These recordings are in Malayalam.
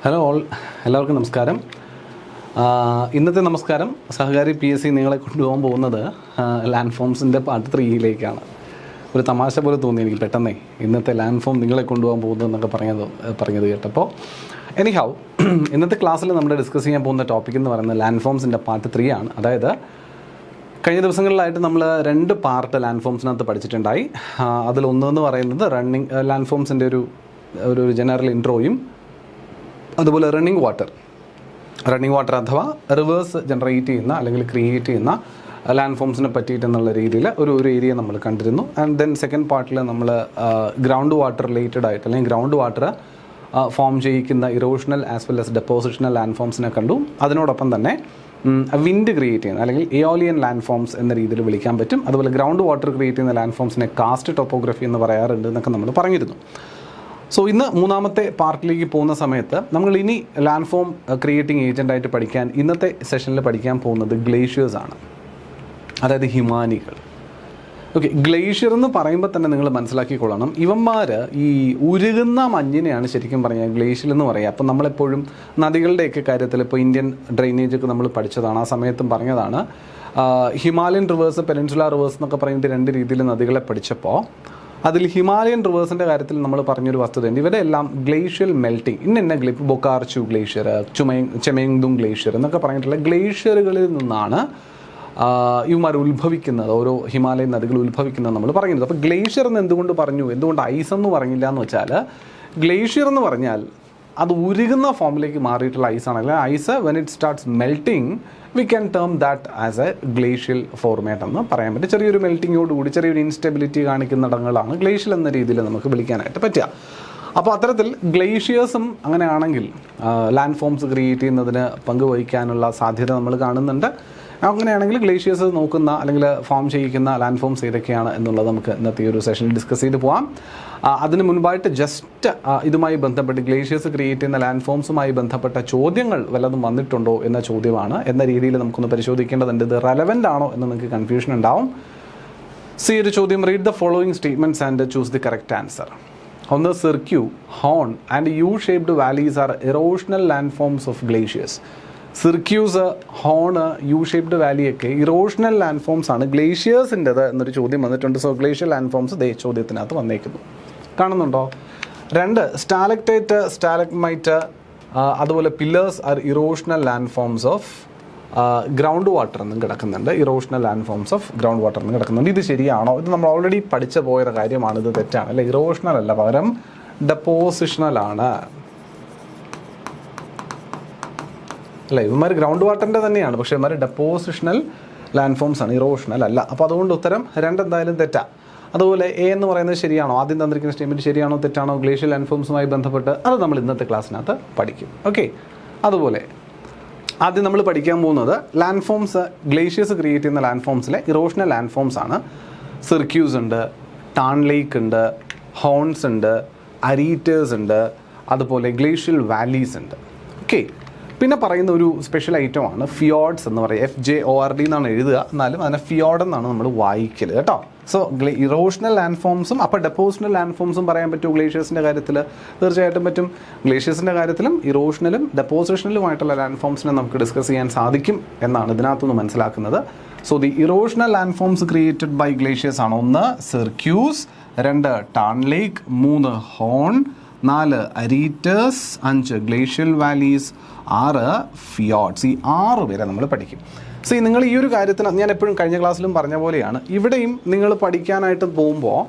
ഹലോ ഓൾ, എല്ലാവർക്കും നമസ്കാരം. ഇന്നത്തെ നമസ്കാരം സഹകാരി PSC നിങ്ങളെ കൊണ്ടുപോകാൻ പോകുന്നത് ലാൻഡ് ഫോംസിൻ്റെ പാർട്ട് 3യിലേക്കാണ്. ഒരു തമാശ പോലെ തോന്നി എനിക്ക് പെട്ടെന്നേ, ഇന്നത്തെ ലാൻഡ് ഫോം നിങ്ങളെ കൊണ്ടുപോകാൻ പോകുന്നതെന്നൊക്കെ പറഞ്ഞത് കേട്ടപ്പോൾ. എനിഹാവ്, ഇന്നത്തെ ക്ലാസ്സിൽ നമ്മൾ ഡിസ്കസ് ചെയ്യാൻ പോകുന്ന ടോപ്പിക് എന്ന് പറയുന്നത് ലാൻഡ് ഫോംസിൻ്റെ പാർട്ട് 3 ആണ്. അതായത് കഴിഞ്ഞ ദിവസങ്ങളിലായിട്ട് നമ്മൾ 2 പാർട്ട് ലാൻഡ് ഫോംസിനകത്ത് പഠിച്ചിട്ടുണ്ടായി. അതിലൊന്നെന്ന് പറയുന്നത് ലാൻഡ് ഫോംസിൻ്റെ ഒരു ജനറൽ ഇൻട്രോയും, അതുപോലെ റണ്ണിങ് വാട്ടർ അഥവാ റിവേഴ്സ് ജനറേറ്റ് ചെയ്യുന്ന അല്ലെങ്കിൽ ക്രിയേറ്റ് ചെയ്യുന്ന ലാൻഡ് ഫോംസിനെ പറ്റിയിട്ടെന്നുള്ള രീതിയിൽ ഒരു ഏരിയ നമ്മൾ കണ്ടിരുന്നു. ആൻഡ് ദെൻ സെക്കൻഡ് പാർട്ടിൽ നമ്മൾ ഗ്രൗണ്ട് വാട്ടർ റിലേറ്റഡ് ആയിട്ട് അല്ലെങ്കിൽ ഗ്രൗണ്ട് വാട്ടർ ഫോം ചെയ്യിക്കുന്ന erosional as well as depositional land ഫോംസിനെ കണ്ടു. അതിനോടൊപ്പം തന്നെ വിൻഡ് ക്രിയേറ്റ് ചെയ്യുന്ന അല്ലെങ്കിൽ എയോലിയൻ ലാൻഡ് ഫോംസ് എന്ന രീതിയിൽ വിളിക്കാൻ പറ്റും. അതുപോലെ ഗ്രൗണ്ട് വാട്ടർ ക്രിയേറ്റ് ചെയ്യുന്ന ലാൻഡ് ഫോംസിനെ കാസ്റ്റ് ടോപ്പോഗ്രഫി എന്ന് പറയാറുണ്ട് എന്നൊക്കെ നമ്മൾ പറഞ്ഞിരുന്നു. സോ ഇന്ന് മൂന്നാമത്തെ പാർട്ടിലേക്ക് പോകുന്ന സമയത്ത് നമ്മൾ ഇനി ലാൻഡ് ഫോം ക്രിയേറ്റിംഗ് ഏജൻ്റായിട്ട് പഠിക്കാൻ ഇന്നത്തെ സെഷനിൽ പഠിക്കാൻ പോകുന്നത് ഗ്ലേഷ്യേഴ്സ് ആണ്, അതായത് ഹിമാനികൾ. ഓക്കെ, ഗ്ലേഷ്യർ എന്ന് പറയുമ്പോൾ തന്നെ നിങ്ങൾ മനസ്സിലാക്കിക്കൊള്ളണം, ഇവന്മാർ ഈ ഉരുകുന്ന മഞ്ഞിനെയാണ് ശരിക്കും പറഞ്ഞാൽ ഗ്ലേഷ്യർ എന്ന് പറയുക. അപ്പം നമ്മളെപ്പോഴും നദികളുടെയൊക്കെ കാര്യത്തിൽ ഇപ്പോൾ ഇന്ത്യൻ ഡ്രെയിനേജൊക്കെ നമ്മൾ പഠിച്ചതാണ്, ആ സമയത്തും പറഞ്ഞതാണ്. ഹിമാലയൻ റിവേഴ്സ്, പെനിൻസുലാർ റിവേഴ്സ് എന്നൊക്കെ പറഞ്ഞിട്ട് 2 രീതിയിൽ നദികളെ പഠിച്ചപ്പോൾ അതിൽ ഹിമാലയൻ റിവേഴ്സിൻ്റെ കാര്യത്തിൽ നമ്മൾ പറഞ്ഞൊരു വസ്തുതയുണ്ട്. ഇവരുടെ എല്ലാം ഗ്ലേഷ്യൽ മെൽറ്റിംഗ് ഇന്ന ബൊക്കാർച്ചു ഗ്ലേഷ്യർ, ചെമേങ്ദുങ് ഗ്ലേഷ്യർ എന്നൊക്കെ പറഞ്ഞിട്ടുള്ള ഗ്ലേഷ്യറുകളിൽ നിന്നാണ് ഇവന്മാർ ഉത്ഭവിക്കുന്നത്, ഓരോ ഹിമാലയൻ നദികൾ ഉത്ഭവിക്കുന്നത് നമ്മൾ പറയുന്നത്. അപ്പോൾ ഗ്ലേഷ്യർ എന്ന് എന്തുകൊണ്ട് പറഞ്ഞു, എന്തുകൊണ്ട് ഐസ് എന്ന് പറഞ്ഞില്ല എന്ന് വെച്ചാൽ, ഗ്ലേഷ്യർ എന്ന് പറഞ്ഞാൽ അത് ഉരുകുന്ന ഫോമിലേക്ക് മാറിയിട്ടുള്ള ഐസാണ്. അല്ലെങ്കിൽ ice when it starts melting we can term that as a glacial format എന്ന് പറയാൻ പറ്റും. ചെറിയൊരു മെൽറ്റിങ്ങോടുകൂടി ചെറിയൊരു ഇൻസ്റ്റെബിലിറ്റി കാണിക്കുന്നിടങ്ങളാണ് ഗ്ലേഷ്യൽ എന്ന രീതിയിൽ നമുക്ക് വിളിക്കാനായിട്ട് പറ്റുക. അപ്പോൾ അത്തരത്തിൽ ഗ്ലേഷ്യേഴ്സും അങ്ങനെയാണെങ്കിൽ ലാൻഡ് ഫോംസ് ക്രിയേറ്റ് ചെയ്യുന്നതിന് പങ്കുവഹിക്കാനുള്ള സാധ്യത നമ്മൾ കാണുന്നുണ്ട്. അങ്ങനെയാണെങ്കിൽ ഗ്ലേഷ്യേഴ്സ് നോക്കുന്ന അല്ലെങ്കിൽ ഫോം ചെയ്യിക്കുന്ന ലാൻഡ് ഫോംസ് ഏതൊക്കെയാണ് എന്നുള്ളത് നമുക്ക് ഇന്നത്തെ ഒരു സെഷനിൽ ഡിസ്കസ് ചെയ്ത് പോകാം. അതിന് മുൻപായിട്ട് ജസ്റ്റ് ഇതുമായി ബന്ധപ്പെട്ട് ഗ്ലേഷ്യേഴ്സ് ക്രിയേറ്റ് ചെയ്യുന്ന ലാൻഡ് ഫോംസുമായി ബന്ധപ്പെട്ട ചോദ്യങ്ങൾ വല്ലതും വന്നിട്ടുണ്ടോ എന്ന ചോദ്യമാണ് എന്ന രീതിയിൽ നമുക്കൊന്ന് പരിശോധിക്കേണ്ടതുണ്ട്. ഇത് റെലവൻ്റ് ആണോ എന്ന് നിങ്ങൾക്ക് കൺഫ്യൂഷൻ ഉണ്ടാവും. ഒരു ചോദ്യം, read the following statements and choose the correct answer. ഒന്ന്, cirque, horn and U shaped valleys are erosional land forms of glaciers. Cirques, horn, U shaped വാലിയൊക്കെ ഇറോഷണൽ ലാൻഡ് ഫോംസ് ആണ് ഗ്ലേഷ്യേഴ്സിൻ്റെത് എന്നൊരു ചോദ്യം വന്നിട്ടുണ്ട്. സോ ഗ്ലേഷ്യർ ലാൻഡ് ഫോംസ് ദേ ചോദ്യത്തിനകത്ത് വന്നേക്കുന്നു, കാണുന്നുണ്ടോ? 2, സ്റ്റാലക്ടൈറ്റ്, സ്റ്റാലഗ്മൈറ്റ്, അതുപോലെ pillars are erosional land forms of ground water എന്നും കിടക്കുന്നുണ്ട്. Erosional land forms of ground water എന്നും കിടക്കുന്നുണ്ട്. ഇത് ശരിയാണോ? ഇത് നമ്മൾ ഓൾറെഡി പഠിച്ചു പോയ കാര്യമാണ്. ഇത് തെറ്റാണ് അല്ലേ? ഇറോഷണൽ അല്ല, പകരം ഡെപ്പോസിഷണൽ ആണ് അല്ലേ? ഇവന്മാർ ഗ്രൗണ്ട് വാട്ടറിൻ്റെ തന്നെയാണ്, പക്ഷേ ഇവന്മാർ ഡെപ്പോസിഷണൽ ലാൻഡ് ഫോംസ് ആണ്, ഇറോഷണൽ അല്ല. അപ്പോൾ അതുകൊണ്ട് ഉത്തരം 2 എന്തായാലും തെറ്റാ. അതുപോലെ എ എന്ന് പറയുന്നത് ശരിയാണോ? ആദ്യം തന്നിരിക്കുന്ന സ്റ്റേറ്റ്മെൻറ്റ് ശരിയാണോ തെറ്റാണോ ഗ്ലേഷ്യർ ലാൻഡ് ഫോംസുമായി ബന്ധപ്പെട്ട് അത് നമ്മൾ ഇന്നത്തെ ക്ലാസ്സിനകത്ത് പഠിക്കും. ഓക്കെ, അതുപോലെ ആദ്യം നമ്മൾ പഠിക്കാൻ പോകുന്നത് ലാൻഡ് ഫോംസ്, ഗ്ലേഷ്യേഴ്സ് ക്രിയേറ്റ് ചെയ്യുന്ന ലാൻഡ് ഫോംസിലെ ഇറോഷണൽ ലാൻഡ് ഫോംസ് ആണ്. സിർക്യൂസ് ഉണ്ട്, ടാൺ ലേക്ക് ഉണ്ട്, ഹോൺസ് ഉണ്ട്, അരീറ്റേഴ്സ് ഉണ്ട്, അതുപോലെ ഗ്ലേഷ്യൽ വാലീസ് ഉണ്ട്. ഓക്കെ, പിന്നെ പറയുന്ന ഒരു സ്പെഷ്യൽ ഐറ്റമാണ് ഫിയോഡ്സ് എന്ന് പറയുക. FJORD എന്നാണ് എഴുതുക, എന്നാലും അതിനെ ഫിയോഡ് എന്നാണ് നമ്മൾ വായിക്കൽ കേട്ടോ. സോ ഇറോഷണൽ ലാൻഡ് ഫോംസും അപ്പോൾ ഡെപ്പോസിഷണൽ ലാൻഡ് ഫോംസും പറയാൻ പറ്റുമോ ഗ്ലേഷ്യേഴ്സിൻ്റെ കാര്യത്തിൽ? തീർച്ചയായിട്ടും പറ്റും. ഗ്ലേഷ്യേഴ്സിൻ്റെ കാര്യത്തിലും ഇറോഷണലും ഡെപ്പോസിഷണലുമായിട്ടുള്ള ലാൻഡ് ഫോംസിനെ നമുക്ക് ഡിസ്കസ് ചെയ്യാൻ സാധിക്കും എന്നാണ് ഇതിനകത്തുനിന്ന് മനസ്സിലാക്കുന്നത്. So the erosional land forms created by glaciers ആണ്: 1 cirques, 2 tarn lake, 3 horn, 4 aretes, 5 glacial valleys, 6 fjords. ഈ 6 പേരെ നമ്മൾ പഠിക്കും. നിങ്ങൾ ഈ ഒരു കാര്യത്തിന് ഞാൻ എപ്പോഴും കഴിഞ്ഞ ക്ലാസ്സിലും പറഞ്ഞ പോലെയാണ്, ഇവിടെയും നിങ്ങൾ പഠിക്കാനായിട്ട് പോകുമ്പോൾ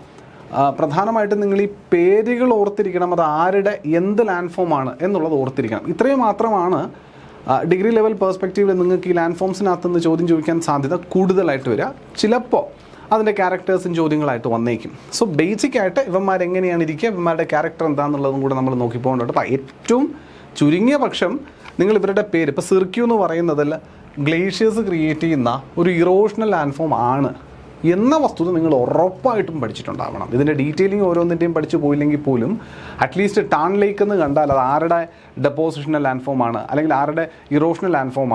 പ്രധാനമായിട്ടും നിങ്ങൾ ഈ പേരുകൾ ഓർത്തിരിക്കണം. അത് ആരുടെ എന്ത് ലാൻഡ് ഫോമാണ് എന്നുള്ളത് ഓർത്തിരിക്കണം. ഇത്രയും മാത്രമാണ് ഡിഗ്രി ലെവൽ പെർസ്പെക്റ്റീവിൽ നിങ്ങൾക്ക് ഈ ലാൻഡ് ഫോംസിനകത്ത് നിന്ന് ചോദ്യം ചോദിക്കാൻ സാധ്യത കൂടുതലായിട്ട് വരിക. ചിലപ്പോൾ അതിൻ്റെ ക്യാരക്ടേഴ്സും ചോദ്യങ്ങളായിട്ട് വന്നേക്കും. സോ ബേസിക് ആയിട്ട് ഇവന്മാരെങ്ങനെയാണ് ഇരിക്കുക, ഇവന്മാരുടെ ക്യാരക്ടർ എന്താണെന്നുള്ളതും കൂടെ നമ്മൾ നോക്കി പോകേണ്ടത്. അപ്പോൾ ഏറ്റവും ചുരുങ്ങിയ പക്ഷം നിങ്ങൾ ഇവരുടെ പേര്, ഇപ്പോൾ സിർക്യൂ എന്ന് പറയുന്നതിൽ ഗ്ലേഷ്യേഴ്സ് ക്രിയേറ്റ് ചെയ്യുന്ന ഒരു ഇറോഷണൽ ലാൻഡ് ഫോം ആണ് എന്ന വസ്തുത നിങ്ങൾ ഉറപ്പായിട്ടും പഠിച്ചിട്ടുണ്ടാവണം. ഇതിൻ്റെ ഡീറ്റെയിലിംഗ് ഓരോന്നിൻ്റെയും പഠിച്ചു പോയില്ലെങ്കിൽ പോലും അറ്റ്ലീസ്റ്റ് ടാൺ ലേക്ക് എന്ന് കണ്ടാൽ അത് ആരുടെ ഡെപ്പോസിഷണൽ ലാൻഡ് ഫോം ആണ് അല്ലെങ്കിൽ ആരുടെ ഇറോഷണൽ ലാൻഡ് ഫോം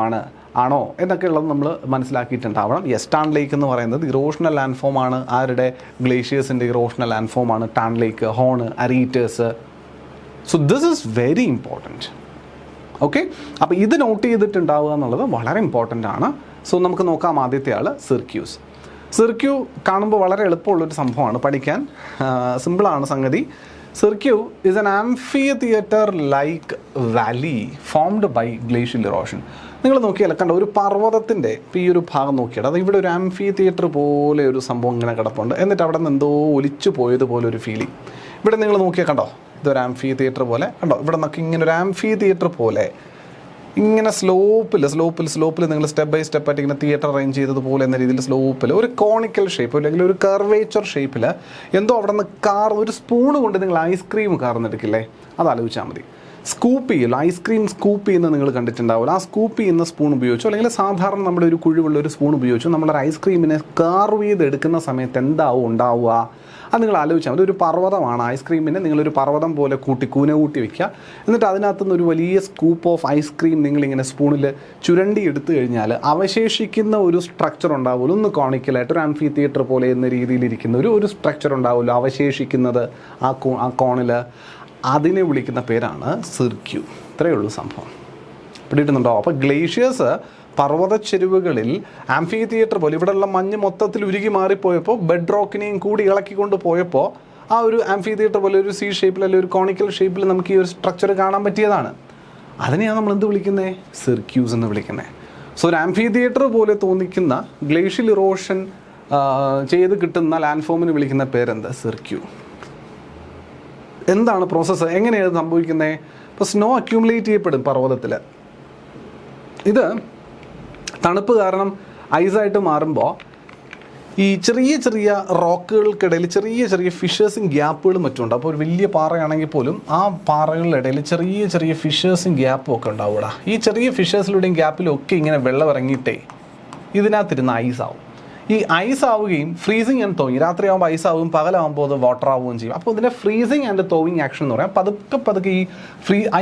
ആണോ എന്നൊക്കെ ഉള്ളത് നമ്മൾ മനസ്സിലാക്കിയിട്ടുണ്ടാവണം. ടാൺ ലേക്ക് എന്ന് പറയുന്നത് ഇറോഷണൽ ലാൻഡ് ഫോം ആണ്. ആരുടെ? ഗ്ലേഷ്യേഴ്സിൻ്റെ ഇറോഷണൽ ലാൻഡ് ഫോം ആണ് tarn lake, horn, aretes. So this is very important. Okay, അപ്പോൾ ഇത് നോട്ട് ചെയ്തിട്ടുണ്ടാവുക എന്നുള്ളത് വളരെ ഇമ്പോർട്ടൻ്റ് ആണ്. സോ നമുക്ക് നോക്കാം ആദ്യത്തെ ആൾ സിർക്യൂസ്. സിർക്യൂ കാണുമ്പോൾ വളരെ എളുപ്പമുള്ളൊരു സംഭവമാണ് പഠിക്കാൻ, സിമ്പിളാണ് സംഗതി. Cirque is an amphitheatre like valley formed by glacial erosion. നിങ്ങൾ നോക്കിയാൽ കണ്ട ഒരു പർവ്വതത്തിൻ്റെ ഇപ്പോൾ ഈ ഒരു ഭാഗം നോക്കിയാൽ അത് ഇവിടെ ഒരു ആംഫിതിയേറ്റർ പോലെ ഒരു സംഭവം ഇങ്ങനെ കിടപ്പുണ്ട്. എന്നിട്ട് അവിടെ നിന്ന് എന്തോ ഒലിച്ചു പോയതുപോലെ ഒരു ഫീലിംഗ്. ഇവിടെ നിങ്ങൾ നോക്കിയാൽ കണ്ടോ, ഇതൊരു ആംഫിതിയേറ്റർ പോലെ കണ്ടോ, ഇവിടെ നിന്നൊക്കെ ഇങ്ങനെ ഒരു ആംഫിതിയേറ്റർ പോലെ ഇങ്ങനെ സ്ലോപ്പിൽ നിങ്ങൾ സ്റ്റെപ്പ് ബൈ സ്റ്റെപ്പ് ആയിട്ട് ഇങ്ങനെ തിയേറ്റർ അറേഞ്ച് ചെയ്തതുപോലെ എന്ന രീതിയിൽ സ്ലോപ്പിൽ ഒരു കോണിക്കൽ ഷേപ്പ് അല്ലെങ്കിൽ ഒരു കർവേച്ചർ ഷേപ്പിൽ എന്തോ അവിടെ നിന്ന് ഒരു സ്പൂണ് കൊണ്ട് നിങ്ങൾ ഐസ്ക്രീം കാർന്നെടുക്കില്ലേ, അത് ആലോചിച്ചാൽ മതി. സ്കൂപ്പ് ചെയ്യല്ലോ, ഐസ്ക്രീം സ്കൂപ്പ് ചെയ്യുന്നത് നിങ്ങൾ കണ്ടിട്ടുണ്ടാവില്ല. ആ സ്കൂപ്പ് ചെയ്യുന്ന സ്പൂൺ ഉപയോഗിച്ചോ അല്ലെങ്കിൽ സാധാരണ നമ്മുടെ ഒരു കുഴിവുള്ള ഒരു സ്പൂൺ ഉപയോഗിച്ചോ നമ്മളൊരു ഐസ്ക്രീമിനെ കാർവ് ചെയ്ത് എടുക്കുന്ന സമയത്ത് എന്താവും ഉണ്ടാവുക, അത് നിങ്ങൾ ആലോചിച്ചാൽ മതി. ഒരു പർവ്വതമാണ്, ഐസ്ക്രീമിനെ നിങ്ങളൊരു പർവ്വതം പോലെ കൂന കൂട്ടി വെക്കുക. എന്നിട്ട് അതിനകത്തുനിന്ന് ഒരു വലിയ സ്കൂപ്പ് ഓഫ് ഐസ്ക്രീം നിങ്ങളിങ്ങനെ സ്പൂണിൽ ചുരണ്ടി എടുത്തു കഴിഞ്ഞാൽ അവശേഷിക്കുന്ന ഒരു സ്ട്രക്ചർ ഉണ്ടാവുമല്ലോ, ഒന്ന് കോണിക്കലായിട്ട് ഒരു ആംഫി തിയേറ്റർ പോലെ എന്ന രീതിയിലിരിക്കുന്ന ഒരു സ്ട്രക്ചർ ഉണ്ടാവുമല്ലോ അവശേഷിക്കുന്നത് ആ കോണിൽ, അതിനെ വിളിക്കുന്ന പേരാണ് സിർക്യൂ. ഇത്രയേ ഉള്ളൂ സംഭവം. പിടിയിട്ടുന്നുണ്ടോ? അപ്പോൾ ഗ്ലേഷ്യേഴ്സ് പർവ്വത ചെരുവുകളിൽ ആംഫി തിയേറ്റർ പോലെ ഇവിടെയുള്ള മഞ്ഞ് മൊത്തത്തിൽ ഉരുകി മാറിപ്പോയപ്പോൾ ബെഡ് റോക്കിനെയും കൂടി ഇളക്കിക്കൊണ്ട് പോയപ്പോൾ ആ ഒരു ആംഫി തിയേറ്റർ പോലെ ഒരു സി ഷേപ്പിൽ അല്ലെങ്കിൽ ഒരു കോണിക്കൽ ഷേപ്പിൽ നമുക്ക് ഈ ഒരു സ്ട്രക്ചർ കാണാൻ പറ്റിയതാണ്. അതിനെയാണ് നമ്മൾ എന്ത് വിളിക്കുന്നത്? സിർക്യൂസ് എന്ന് വിളിക്കുന്നത്. സോ ഒരു ആംഫി തിയേറ്റർ പോലെ തോന്നിക്കുന്ന ഗ്ലേഷ്യൽ ഇറോഷൻ ചെയ്ത് കിട്ടുന്ന ലാൻഡ് ഫോമിന് വിളിക്കുന്ന പേരെന്ത്? സിർക്യൂ. എന്താണ് പ്രോസസ്സ്, എങ്ങനെയാണ് സംഭവിക്കുന്നത്? ഇപ്പോൾ സ്നോ അക്യൂമുലേറ്റ് ചെയ്യപ്പെടും പർവ്വതത്തിൽ. ഇത് തണുപ്പ് കാരണം ഐസായിട്ട് മാറുമ്പോൾ ഈ ചെറിയ റോക്കുകൾക്കിടയിൽ ചെറിയ ഫിഷേഴ്സും ഗ്യാപ്പുകളും മറ്റുണ്ട്. അപ്പോൾ ഒരു വലിയ പാറയാണെങ്കിൽ പോലും ആ പാറകളുടെ ഇടയിൽ ചെറിയ ഫിഷേഴ്സും ഗ്യാപ്പും ഒക്കെ ഉണ്ടാവുക. ഈ ചെറിയ ഫിഷേഴ്സിലൂടെയും ഗ്യാപ്പിലും ഒക്കെ ഇങ്ങനെ വെള്ളം ഇറങ്ങിയിട്ടേ ഇതിനകത്തിരുന്ന് ഐസാവും. ഈ ഐസ് ആവുകയും ഫ്രീസിങ് ആൻഡ് തോയിങ്, രാത്രിയാകുമ്പോൾ ഐസ് ആവുകയും പകലാകുമ്പോൾ അത് വാട്ടർ ആവുകയും ചെയ്യും. അപ്പോൾ ഇതിനെ ഫ്രീസിങ് ആൻഡ് തോയിങ് ആക്ഷൻ എന്ന് പറയാം. പതുക്കെ ഈ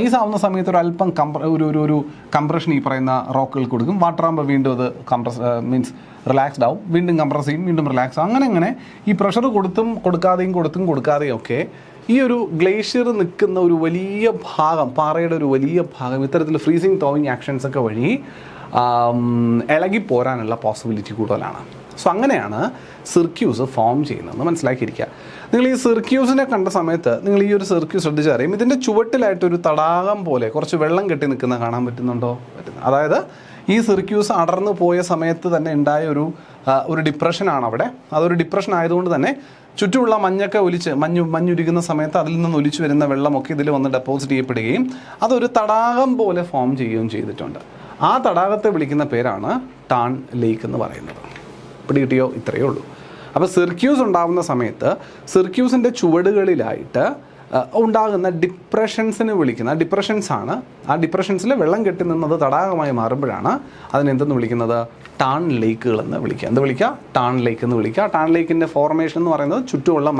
ഐസ് ആവുന്ന സമയത്ത് ഒരു അല്പം ഒരു കംപ്രഷൻ ഈ പറയുന്ന റോക്കുകൾ കൊടുക്കും. വാട്ടർ ആകുമ്പോൾ വീണ്ടും അത് മീൻസ് റിലാക്സ്ഡ് ആവും, വീണ്ടും കംപ്രസ് ചെയ്യും, വീണ്ടും റിലാക്സ് ആവും. അങ്ങനെ ഈ പ്രഷർ കൊടുക്കാതെയും ഒക്കെ ഈ ഒരു ഗ്ലേഷ്യർ നിൽക്കുന്ന ഒരു വലിയ ഭാഗം, പാറയുടെ ഒരു വലിയ ഭാഗം ഇത്തരത്തിൽ ഫ്രീസിങ് തോയിങ് ആക്ഷൻസ് ഒക്കെ വഴി ഇളകി പോരാനുള്ള പോസിബിലിറ്റി കൂടുതലാണ്. സോ അങ്ങനെയാണ് സിർക്യൂസ് ഫോം ചെയ്യുന്നതെന്ന് മനസ്സിലാക്കിയിരിക്കുക. നിങ്ങൾ ഈ സിർക്യൂസിനെ കണ്ട സമയത്ത് നിങ്ങൾ ഈ ഒരു സിർക്യൂ ശ്രദ്ധിച്ചറിയും, ഇതിൻ്റെ ചുവട്ടിലായിട്ടൊരു തടാകം പോലെ കുറച്ച് വെള്ളം കെട്ടി നിൽക്കുന്ന കാണാൻ പറ്റുന്നുണ്ടോ? അതായത് ഈ സിർക്യൂസ് അടർന്നു പോയ സമയത്ത് തന്നെ ഉണ്ടായ ഒരു ഡിപ്രഷനാണ് അവിടെ. അതൊരു ഡിപ്രഷൻ ആയതുകൊണ്ട് തന്നെ ചുറ്റുമുള്ള മഞ്ഞൊക്കെ മഞ്ഞുരുകുന്ന സമയത്ത് അതിൽ നിന്ന് ഒലിച്ചു വരുന്ന വെള്ളമൊക്കെ ഇതിൽ വന്ന് ഡെപ്പോസിറ്റ് ചെയ്യപ്പെടുകയും അതൊരു തടാകം പോലെ ഫോം ചെയ്യുകയും ചെയ്തിട്ടുണ്ട്. ആ തടാകത്തെ വിളിക്കുന്ന പേരാണ് ടാൺ ലേക്ക് എന്ന് പറയുന്നത്. പിടികിട്ടിയോ? ഇത്രയേ ഉള്ളൂ. അപ്പോൾ സിർക്യൂസ് ഉണ്ടാകുന്ന സമയത്ത് സിർക്യൂസിൻ്റെ ചുവടുകളിലായിട്ട് ഉണ്ടാകുന്ന ഡിപ്രഷൻസിന് വിളിക്കുന്ന ഡിപ്രഷൻസാണ്. ആ ഡിപ്രഷൻസിൽ വെള്ളം കെട്ടി നിന്നത് തടാകമായി മാറുമ്പോഴാണ് അതിനെന്തെന്ന് വിളിക്കുന്നത്? ടാൺ ലേക്കുകൾ എന്ന് വിളിക്കുക. എന്ത് വിളിക്കുക? ടാൺ ലേക്ക് എന്ന് വിളിക്കുക. ടാൺ ലേക്കിൻ്റെ ഫോർമേഷൻ എന്ന് പറയുന്നത് ചുറ്റുമുള്ള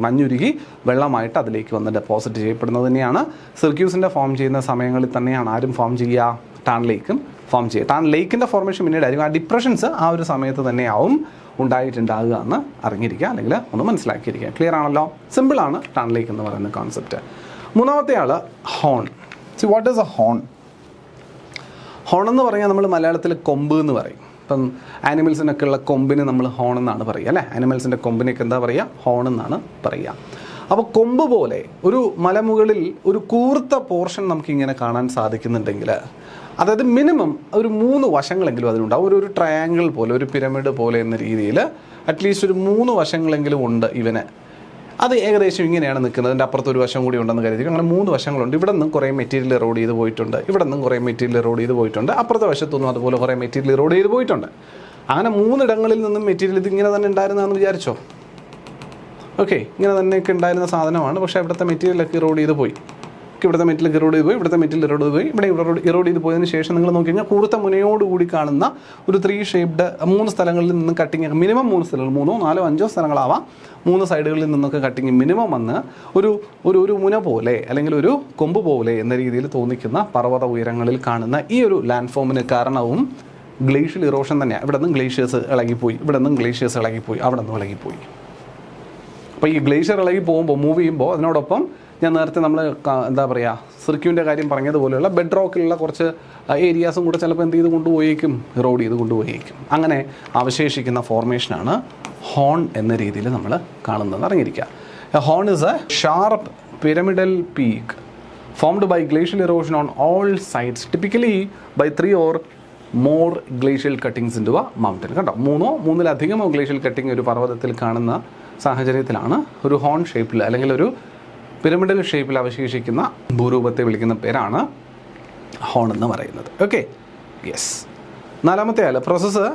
മഞ്ഞുരുകി വെള്ളമായിട്ട് അതിലേക്ക് വന്ന് ഡെപ്പോസിറ്റ് ചെയ്യപ്പെടുന്നത് തന്നെയാണ്. സിർക്യൂസിൻ്റെ ഫോം ചെയ്യുന്ന സമയങ്ങളിൽ തന്നെയാണ് ആരും ഫോം ചെയ്യുക? ടാൺ ലേക്കും ഫോം ചെയ്യുക. ടാൺ ലേക്കിൻ്റെ ഫോർമേഷൻ പിന്നീടായിരിക്കും. ആ ഡിപ്രഷൻസ് ആ ഒരു സമയത്ത് തന്നെയാവും ഉണ്ടായിട്ടുണ്ടാകുക എന്ന് അറിഞ്ഞിരിക്കുക, അല്ലെങ്കിൽ ഒന്ന് മനസ്സിലാക്കിയിരിക്കുക. ക്ലിയർ ആണല്ലോ? സിമ്പിളാണ് ടാൺ ലേക്ക് എന്ന് പറയുന്ന കോൺസെപ്റ്റ്. മൂന്നാമത്തെ ആൾ horn. See what is a horn? Horn എന്ന് പറഞ്ഞാൽ നമ്മൾ മലയാളത്തിൽ കൊമ്പ് എന്ന് പറയും. ഇപ്പം ആനിമൽസിനൊക്കെ ഉള്ള കൊമ്പിന് നമ്മൾ ഹോൺ എന്നാണ് പറയുക, അല്ലേ? ആനിമൽസിൻ്റെ കൊമ്പിനൊക്കെ എന്താ പറയുക? ഹോൺ എന്നാണ് പറയുക. അപ്പോൾ കൊമ്പ് പോലെ ഒരു മലമുകളിൽ ഒരു കൂർത്ത പോർഷൻ നമുക്കിങ്ങനെ കാണാൻ സാധിക്കുന്നുണ്ടെങ്കിൽ, അതായത് മിനിമം ഒരു 3 വശങ്ങളെങ്കിലും അതിനുണ്ടാവും. ഒരു ട്രയാങ്കിൾ പോലെ, ഒരു പിരമിഡ് പോലെ എന്ന രീതിയിൽ അറ്റ്ലീസ്റ്റ് ഒരു 3 വശങ്ങളെങ്കിലും ഉണ്ട് ഇവന്. അത് ഏകദേശം ഇങ്ങനെയാണ് നിൽക്കുന്നത്. അതിൻ്റെ അപ്പുറത്ത് ഒരു വശം കൂടി ഉണ്ടെന്ന് കരുതി. അങ്ങനെ 3 വശങ്ങളുണ്ട്. ഇവിടെ നിന്നും കുറേ മെറ്റീരിയൽ റോഡ് ചെയ്ത് പോയിട്ടുണ്ട്, ഇവിടെ നിന്നും കുറേ മെറ്റീരിയൽ റോഡ് ചെയ്ത് പോയിട്ടുണ്ട്, അപ്പുറത്തെ വശത്തൊന്നും അതുപോലെ കുറേ മെറ്റീരിയൽ റോഡ് ചെയ്ത് പോയിട്ടുണ്ട്. അങ്ങനെ 3 ഇടങ്ങളിൽ നിന്നും മെറ്റീരിയൽ ഇതിങ്ങനെ തന്നെ ഉണ്ടായിരുന്നതെന്ന് വിചാരിച്ചോ? ഓക്കെ, ഇങ്ങനെ തന്നെയൊക്കെ ഉണ്ടായിരുന്ന സാധനമാണ്. പക്ഷേ ഇവിടുത്തെ മെറ്റീരിയലൊക്കെ റോഡ് ചെയ്ത് പോയി. ഇവിടുത്തെ മെറ്റീരിയൽ ഇറോഡ് ചെയ്ത് പോയി, ഇവിടുത്തെ മെറ്റീരിയൽ ഇറോഡ് ചെയ്ത് പോയി, ഇവിടെ ഇറോഡ് ചെയ്ത് പോയതിന് ശേഷം നിങ്ങൾ നോക്കി കഴിഞ്ഞാൽ കൂർത്ത മുനയോടുകൂടി കാണുന്ന ഒരു 3 ഷേപ്ഡ് 3 സ്ഥലങ്ങളിൽ നിന്ന് കട്ടിങ്, മിനിമം 3 സ്ഥലങ്ങൾ, 3, 4, 5 സ്ഥലങ്ങളാവാം, 3 സൈഡുകളിൽ നിന്നൊക്കെ കട്ടിങ് മിനിമം വന്ന് ഒരു മുന പോലെ അല്ലെങ്കിൽ ഒരു കൊമ്പ് പോലെ എന്ന രീതിയിൽ തോന്നിക്കുന്ന പർവ്വത ഉയരങ്ങളിൽ കാണുന്ന ഈ ഒരു ലാൻഡ് ഫോമിന് കാരണവും ഗ്ലേഷ്യൽ ഇറോഷൻ തന്നെയാണ്. ഇവിടെ നിന്നും ഗ്ലേഷ്യേഴ്സ് ഇളകിപ്പോയി, ഇവിടെ നിന്നും ഗ്ലേഷ്യേഴ്സ് ഇളകിപ്പോയി, അവിടെ നിന്നും ഇളകിപ്പോയി. അപ്പോൾ ഈ ഗ്ലേഷ്യർ ഇളകി പോകുമ്പോൾ, മൂവ് ചെയ്യുമ്പോൾ അതിനോടൊപ്പം ഞാൻ നേരത്തെ നമ്മൾ എന്താ പറയുക സിർക്യൂവിൻ്റെ കാര്യം പറഞ്ഞതുപോലെയുള്ള ബെഡ് റോക്കിലുള്ള കുറച്ച് ഏരിയാസും കൂടെ ചിലപ്പോൾ എന്ത് ചെയ്ത് കൊണ്ടുപോയേക്കും, റോഡ് ചെയ്ത് കൊണ്ടുപോയേക്കും. അങ്ങനെ അവശേഷിക്കുന്ന ഫോർമേഷനാണ് ഹോൺ എന്ന രീതിയിൽ നമ്മൾ കാണുന്നത്. അറിഞ്ഞിരിക്കുക, A horn is A sharp pyramidal peak formed by glacial erosion on all sides, typically by 3 or more glacial cuttings into a mountain. കണ്ടോ, മൂന്നിലധികമോ ഗ്ലേഷ്യൽ കട്ടിങ് ഒരു പർവ്വതത്തിൽ കാണുന്ന സാഹചര്യത്തിലാണ് ഒരു ഹോൺ ഷേപ്പിൽ അല്ലെങ്കിൽ ഒരു പിരമിഡൽ ഷേപ്പിൽ അവശേഷിക്കുന്ന ഭൂരൂപത്തെ വിളിക്കുന്ന പേരാണ് ഹോൺ എന്ന് പറയുന്നത്. Okay, yes. നാലാമത്തെ ആൾ പ്രോസസ്സ്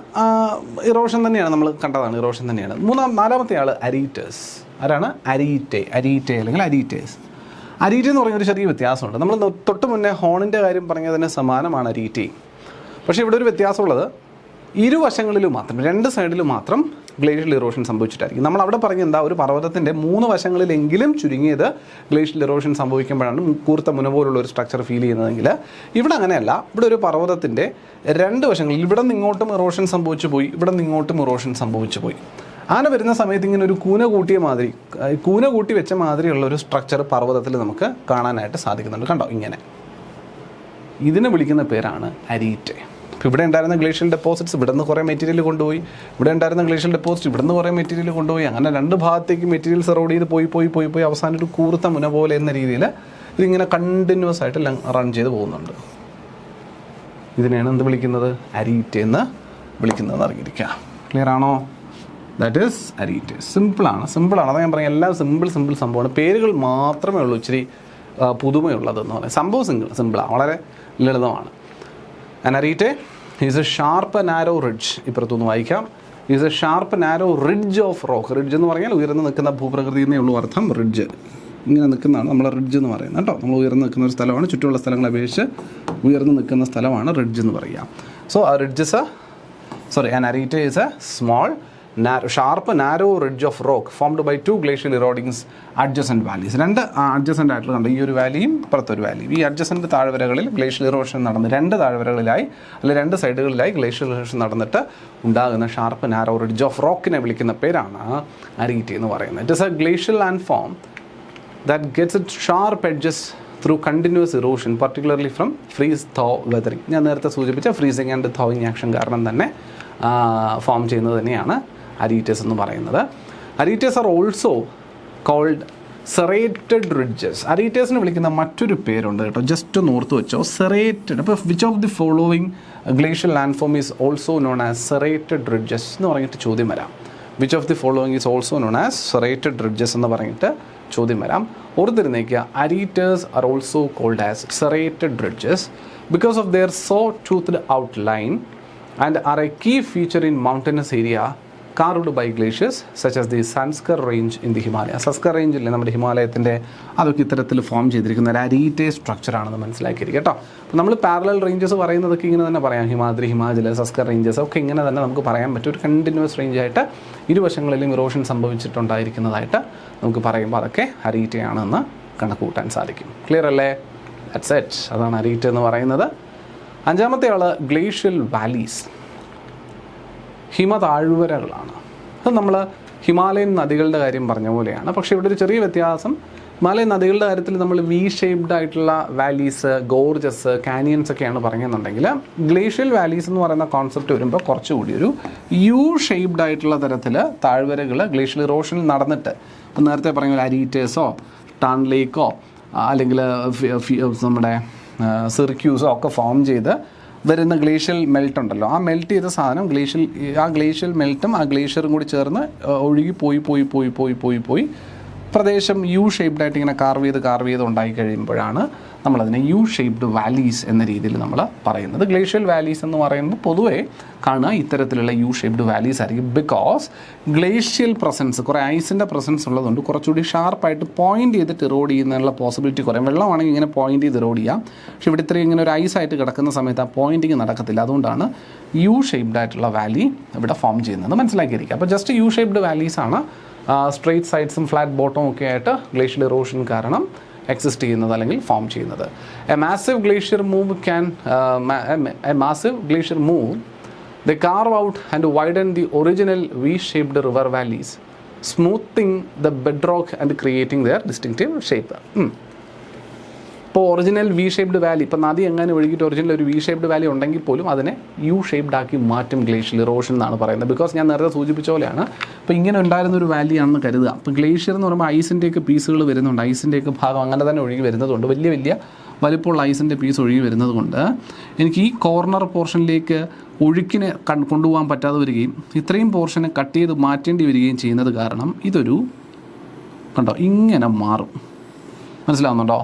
ഇറോഷൻ തന്നെയാണ്, നമ്മൾ കണ്ടതാണ്, ഇറോഷൻ തന്നെയാണ്. നാലാമത്തെ ആൾ അരീറ്റേഴ്സ്. ആരാണ്? അരീറ്റെ അല്ലെങ്കിൽ അരീറ്റേഴ്സ്. അരീറ്റ എന്ന് പറയുന്നൊരു ചെറിയ വ്യത്യാസമുണ്ട്. നമ്മൾ തൊട്ട് മുന്നേ ഹോണിൻ്റെ കാര്യം പറഞ്ഞതിന് സമാനമാണ് അരീറ്റ. പക്ഷേ ഇവിടെ ഒരു വ്യത്യാസമുള്ളത്, ഇരുവശങ്ങളിലും മാത്രം, 2 സൈഡിലും മാത്രം ഗ്ലേഷ്യൽ ഇറോഷൻ സംഭവിച്ചിട്ടായിരിക്കും. നമ്മൾ അവിടെ പറഞ്ഞ എന്താ, ഒരു പർവ്വതത്തിൻ്റെ 3 വശങ്ങളിലെങ്കിലും ചുരുങ്ങിയത് ഗ്ലേഷ്യൽ ഇറോഷൻ സംഭവിക്കുമ്പോഴാണ് കൂർത്ത മുന പോലുള്ള ഒരു സ്ട്രക്ചർ ഫീൽ ചെയ്യുന്നതെങ്കിൽ ഇവിടെ അങ്ങനെയല്ല. ഇവിടെ ഒരു പർവ്വതത്തിൻ്റെ 2 വശങ്ങളിൽ ഇവിടെ നിന്ന് ഇങ്ങോട്ടും ഇറോഷൻ സംഭവിച്ചു പോയി, ഇവിടെ നിന്ന് ഇങ്ങോട്ടും ഇറോഷൻ സംഭവിച്ചു പോയി. അങ്ങനെ വരുന്ന സമയത്ത് ഇങ്ങനെ ഒരു കൂന കൂട്ടി വെച്ച മാതിരിയുള്ള ഒരു സ്ട്രക്ചർ പർവ്വതത്തിൽ നമുക്ക് കാണാനായിട്ട് സാധിക്കുന്നുണ്ട്. കണ്ടോ, ഇങ്ങനെ. ഇതിനെ വിളിക്കുന്ന പേരാണ് അരീറ്റെ. ഇപ്പോൾ ഇവിടെ ഉണ്ടായിരുന്ന ഗ്ലേഷ്യൽ ഡെപ്പോസിറ്റ്സ് ഇവിടെ നിന്ന് കുറേ മെറ്റീരിയൽ കൊണ്ടുപോയി, ഇവിടെ ഉണ്ടായിരുന്ന ഗ്ലേഷ്യൽ ഡെപ്പോസിറ്റ് ഇവിടെ നിന്ന് കുറേ മെറ്റീരിയൽ കൊണ്ടുപോയി, അങ്ങനെ 2 ഭാഗത്തേക്ക് മെറ്റീരിയൽസ് റോഡ് ചെയ്ത് പോയി അവസാനം ഒരു കൂർത്ത മുന പോലെ എന്ന രീതിയിൽ ഇതിങ്ങനെ കണ്ടിന്യൂസ് ആയിട്ട് റൺ ചെയ്ത് പോകുന്നുണ്ട്. ഇതിനെയാണ് എന്ത് വിളിക്കുന്നത്? അരീറ്റെ എന്ന് വിളിക്കുന്നത്. അറിഞ്ഞിരിക്കുക. ക്ലിയർ ആണോ? That is arete. സിമ്പിളാണ്. അതാണ് ഞാൻ പറയാം, എല്ലാം സിമ്പിൾ സംഭവമാണ്. പേരുകൾ മാത്രമേ ഉള്ളൂ ഇച്ചിരി പുതുമയുള്ളതെന്ന് പറയാം. സംഭവം സിമ്പിളാണ്, വളരെ ലളിതമാണ്. And arete is a sharp narrow ridge. ഇപ്പുറത്തൊന്ന് വായിക്കാം. Is a sharp narrow ridge of rock. Ridge എന്ന് പറഞ്ഞാൽ ഉയർന്ന് നിൽക്കുന്ന ഭൂപ്രകൃതി എന്നേ ഉള്ളൂ അർത്ഥം. റിഡ്ജ് ഇങ്ങനെ നിൽക്കുന്നതാണ് നമ്മൾ റിഡ്ജ് എന്ന് പറയുന്നത് കേട്ടോ. നമ്മൾ ഉയർന്ന് നിൽക്കുന്ന ഒരു സ്ഥലമാണ്, ചുറ്റുമുള്ള സ്ഥലങ്ങളെ അപേക്ഷിച്ച് ഉയർന്ന് നിൽക്കുന്ന സ്ഥലമാണ് റിഡ്ജ് എന്ന് പറയുക. സോ ആ ridge an areate is a small sharp narrow ridge of rock formed by 2 glacial erodings adjacent valleys. 2 adjacent ആയിട്ടുള്ള കണ്ട ഈ ഒരു വാലിയും പുറത്തൊരു വാലിയും, ഈ അഡ്ജസൻറ്റ് താഴ്വരകളിൽ ഗ്ലേഷ്യൽ ഇറോഷൻ നടന്ന് 2 താഴ്വരകളിലായി അല്ലെങ്കിൽ 2 സൈഡുകളിലായി ഗ്ലേഷ്യൽ ഇറോഷൻ നടന്നിട്ട് ഉണ്ടാകുന്ന ഷാർപ്പ് നാരോ റിഡ്ജ് ഓഫ് റോക്കിനെ വിളിക്കുന്ന പേരാണ് അരീറ്റെ എന്ന് പറയുന്നത്. It is A glacial land form that gets it sharp edges through continuous erosion, particularly from freeze തോ വെതറിങ്. ഞാൻ നേരത്തെ സൂചിപ്പിച്ച ഫ്രീസിങ് ആൻഡ് തോയിങ് ആക്ഷൻ കാരണം തന്നെ ഫോം ചെയ്യുന്നത് തന്നെയാണ് അരീറ്റേഴ്സ് എന്ന് പറയുന്നത്. Aretes are also called serrated ridges. അരീറ്റേഴ്സിന് വിളിക്കുന്ന മറ്റൊരു പേരുണ്ട് കേട്ടോ, ജസ്റ്റ് ഒന്ന് ഓർത്ത് വെച്ചോ, സെറേറ്റഡ്. അപ്പോൾ which of the following glacial land form is also known as serrated ridges എന്ന് പറഞ്ഞിട്ട് ചോദ്യം വരാം. Which of the following is also known as serrated ridges എന്ന് പറഞ്ഞിട്ട് ചോദ്യം വരാം. ഓർത്തിരുന്നേക്കുക, aretes are also called as serrated ridges because of their saw toothed outline and are a key feature in mountainous area carved by glaciers such as the Sanskar range in the Himalayas. Zanskar റേഞ്ചില്ലേ നമ്മുടെ ഹിമാലയത്തിൻ്റെ, അതൊക്കെ ഇത്തരത്തിൽ ഫോം ചെയ്തിരിക്കുന്ന ഒരു അരീറ്റെ സ്ട്രക്ചറാണെന്ന് മനസ്സിലാക്കിയിരിക്കും കേട്ടോ. അപ്പോൾ നമ്മൾ പാരലൽ റേഞ്ചസ് പറയുന്നതൊക്കെ ഇങ്ങനെ തന്നെ പറയാം, ഹിമാദ്രി, ഹിമാചൽ, സസ്കർ റേഞ്ചസ് ഒക്കെ ഇങ്ങനെ തന്നെ നമുക്ക് പറയാൻ പറ്റും. ഒരു കണ്ടിന്യൂസ് റേഞ്ചായിട്ട് ഇരുവശങ്ങളിലും ഇറോഷൻ സംഭവിച്ചിട്ടുണ്ടായിരിക്കുന്നതായിട്ട് നമുക്ക് പറയുമ്പോൾ അതൊക്കെ അരീറ്റെ ആണെന്ന് കണക്ക് കൂട്ടാൻ സാധിക്കും. ക്ലിയർ അല്ലേ? That's it. അതാണ് അരീറ്റെ എന്ന് പറയുന്നത്. 5ാമത്തെ ആൾ ഗ്ലേഷ്യൽ വാലീസ്. ഹിമതാഴ്വരകളാണ്. അത് നമ്മൾ ഹിമാലയൻ നദികളുടെ കാര്യം പറഞ്ഞ പോലെയാണ്. പക്ഷേ ഇവിടെ ഒരു ചെറിയ വ്യത്യാസം. ഹിമാലയൻ നദികളുടെ കാര്യത്തിൽ നമ്മൾ വി ഷേപ്ഡ് ആയിട്ടുള്ള വാലീസ്, ഗോർജസ്, കാനിയൻസ് ഒക്കെയാണ് പറയുന്നുണ്ടെങ്കിൽ ഗ്ലേഷ്യൽ വാലീസ് എന്ന് പറയുന്ന കോൺസെപ്റ്റ് വരുമ്പോൾ കുറച്ചുകൂടി ഒരു യു ഷേപ്ഡ് ആയിട്ടുള്ള തരത്തിൽ താഴ്വരകൾ ഗ്ലേഷ്യൽ ഇറോഷൻ നടന്നിട്ട്, ഇപ്പം നേരത്തെ പറഞ്ഞ അരീറ്റേഴ്സോ ടാൻ ലേക്കോ അല്ലെങ്കിൽ നമ്മുടെ സിർക്യൂസോ ഒക്കെ ഫോം ചെയ്ത് വരുന്ന ഗ്ലേഷ്യൽ മെൽറ്റ് ഉണ്ടല്ലോ, ആ മെൽറ്റ് ചെയ്ത സാധനം ഗ്ലേഷ്യൽ മെൽറ്റും ആ ഗ്ലേഷ്യറും കൂടി ചേർന്ന് ഒഴുകി പോയി പ്രദേശം യു ഷേപ്ഡായിട്ട് ഇങ്ങനെ കാർവ് ചെയ്ത് ഉണ്ടായി കഴിയുമ്പോഴാണ് നമ്മളതിനെ യു ഷേപ്ഡ് വാലീസ് എന്ന രീതിയിൽ നമ്മൾ പറയുന്നത്. ഗ്ലേഷ്യൽ വാലീസ് എന്ന് പറയുമ്പോൾ പൊതുവേ കാണുക ഇത്തരത്തിലുള്ള യു ഷേപ്ഡ് വാലീസ് ആയിരിക്കും. ബിക്കോസ് ഗ്ലേഷ്യൽ പ്രസൻസ്, കുറേ ഐസിൻ്റെ പ്രസൻസ് ഉള്ളതുകൊണ്ട് കുറച്ചുകൂടി ഷാർപ്പായിട്ട് പോയിൻറ്റ് ചെയ്തിട്ട് ഇറോഡ് ചെയ്യുന്നതിനുള്ള പോസിബിലിറ്റി കുറയും. വെള്ളമാണെങ്കിൽ ഇങ്ങനെ പോയിൻറ്റ് ചെയ്ത് ഇറോഡ് ചെയ്യാം. പക്ഷേ ഇവിടെ ഇത്രയും ഇങ്ങനെ ഒരു ഐസായിട്ട് കിടക്കുന്ന സമയത്ത് ആ പോയിൻറ്റിങ് നടക്കത്തില്ല. അതുകൊണ്ടാണ് യു ഷേപ്ഡ് ആയിട്ടുള്ള വാലി ഇവിടെ ഫോം ചെയ്യുന്നത്. മനസ്സിലാക്കിയിരിക്കുക. അപ്പോൾ ജസ്റ്റ് യു ഷേപ്ഡ് വാലീസാണ് സ്ട്രെയിറ്റ് സൈഡ്സും ഫ്ലാറ്റ് ബോട്ടവും ഒക്കെ ആയിട്ട് ഗ്ലേഷ്യൽ ഇറോഷൻ കാരണം എക്സിസ്റ്റ് ചെയ്യുന്നത് അല്ലെങ്കിൽ ഫോം ചെയ്യുന്നത്. A massive glacier move they carve out and widen the original V-shaped river valleys smoothing the bed rock and creating their distinctive shape. ഇപ്പോൾ ഒറിജിനൽ വി ഷേപ്ഡ് വാലി, ഇപ്പോൾ നദി എങ്ങനെ ഒഴുകിയിട്ട് ഒറിജിനൽ ഒരു വി ഷേപ്ഡ് വാലി ഉണ്ടെങ്കിൽ പോലും അതിനെ യു ഷേപ്ഡ് ആക്കി മാറ്റും ഗ്ലേഷ്യൽ ഇറോഷൻ എന്നാണ് പറയുന്നത്. ബിക്കോസ് ഞാൻ നേരത്തെ സൂചിപ്പിച്ച പോലെയാണ്, ഇപ്പോൾ ഇങ്ങനെ ഉണ്ടായിരുന്ന ഒരു വാലിയാണെന്ന് കരുതുക. അപ്പോൾ ഗ്ലേഷ്യർ എന്ന് പറയുമ്പോൾ ഐസിൻ്റെയൊക്കെ പീസുകൾ വരുന്നുണ്ട്, ഐസിൻ്റെയൊക്കെ ഭാഗം അങ്ങനെ തന്നെ ഒഴുകി വരുന്നതുകൊണ്ട്, വലിയ വലിയ വലിപ്പമുള്ള ഐസിൻ്റെ പീസ് ഒഴുകി വരുന്നത് കൊണ്ട് എനിക്ക് ഈ കോർണർ പോർഷനിലേക്ക് ഒഴുക്കിനെ കൊണ്ടുപോകാൻ പറ്റാതെ വരികയും ഇത്രയും പോർഷനെ കട്ട് ചെയ്ത് മാറ്റേണ്ടി വരികയും ചെയ്യുന്നത് കാരണം ഇതൊരു കണ്ടോ ഇങ്ങനെ മാറും. മനസ്സിലാവുന്നുണ്ടോ?